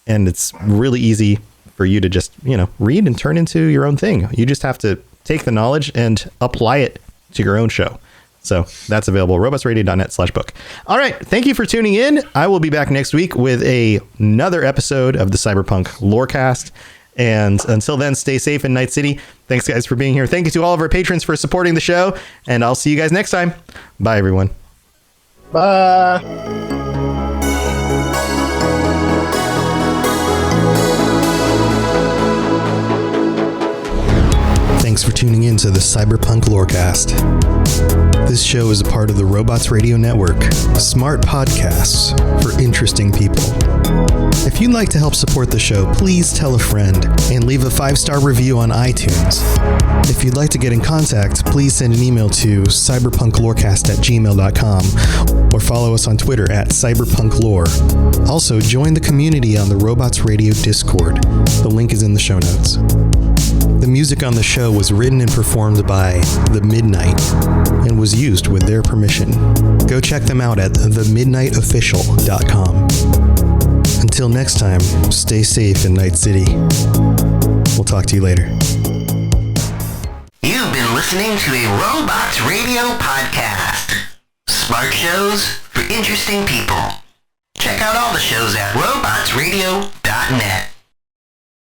Speaker 1: And it's really easy for you to just, read and turn into your own thing. You just have to take the knowledge and apply it to your own show. So that's available, robotsradio.net/book. All right. Thank you for tuning in. I will be back next week with another episode of the Cyberpunk Lorecast. And until then, stay safe in Night City. Thanks, guys, for being here. Thank you to all of our patrons for supporting the show. And I'll see you guys next time. Bye, everyone.
Speaker 3: Bye.
Speaker 1: Thanks for tuning in to the Cyberpunk Lorecast. This show is a part of the Robots Radio Network, smart podcasts for interesting people. If you'd like to help support the show, please tell a friend and leave a 5-star review on iTunes. If you'd like to get in contact, please send an email to cyberpunklorecast@gmail.com or follow us on Twitter @cyberpunklore. Also, join the community on the Robots Radio Discord. The link is in the show notes. The music on the show was written and performed by The Midnight and was used with their permission. Go check them out at themidnightofficial.com. Until next time, stay safe in Night City. We'll talk to you later.
Speaker 4: You've been listening to a Robots Radio podcast. Smart shows for interesting people. Check out all the shows at robotsradio.net.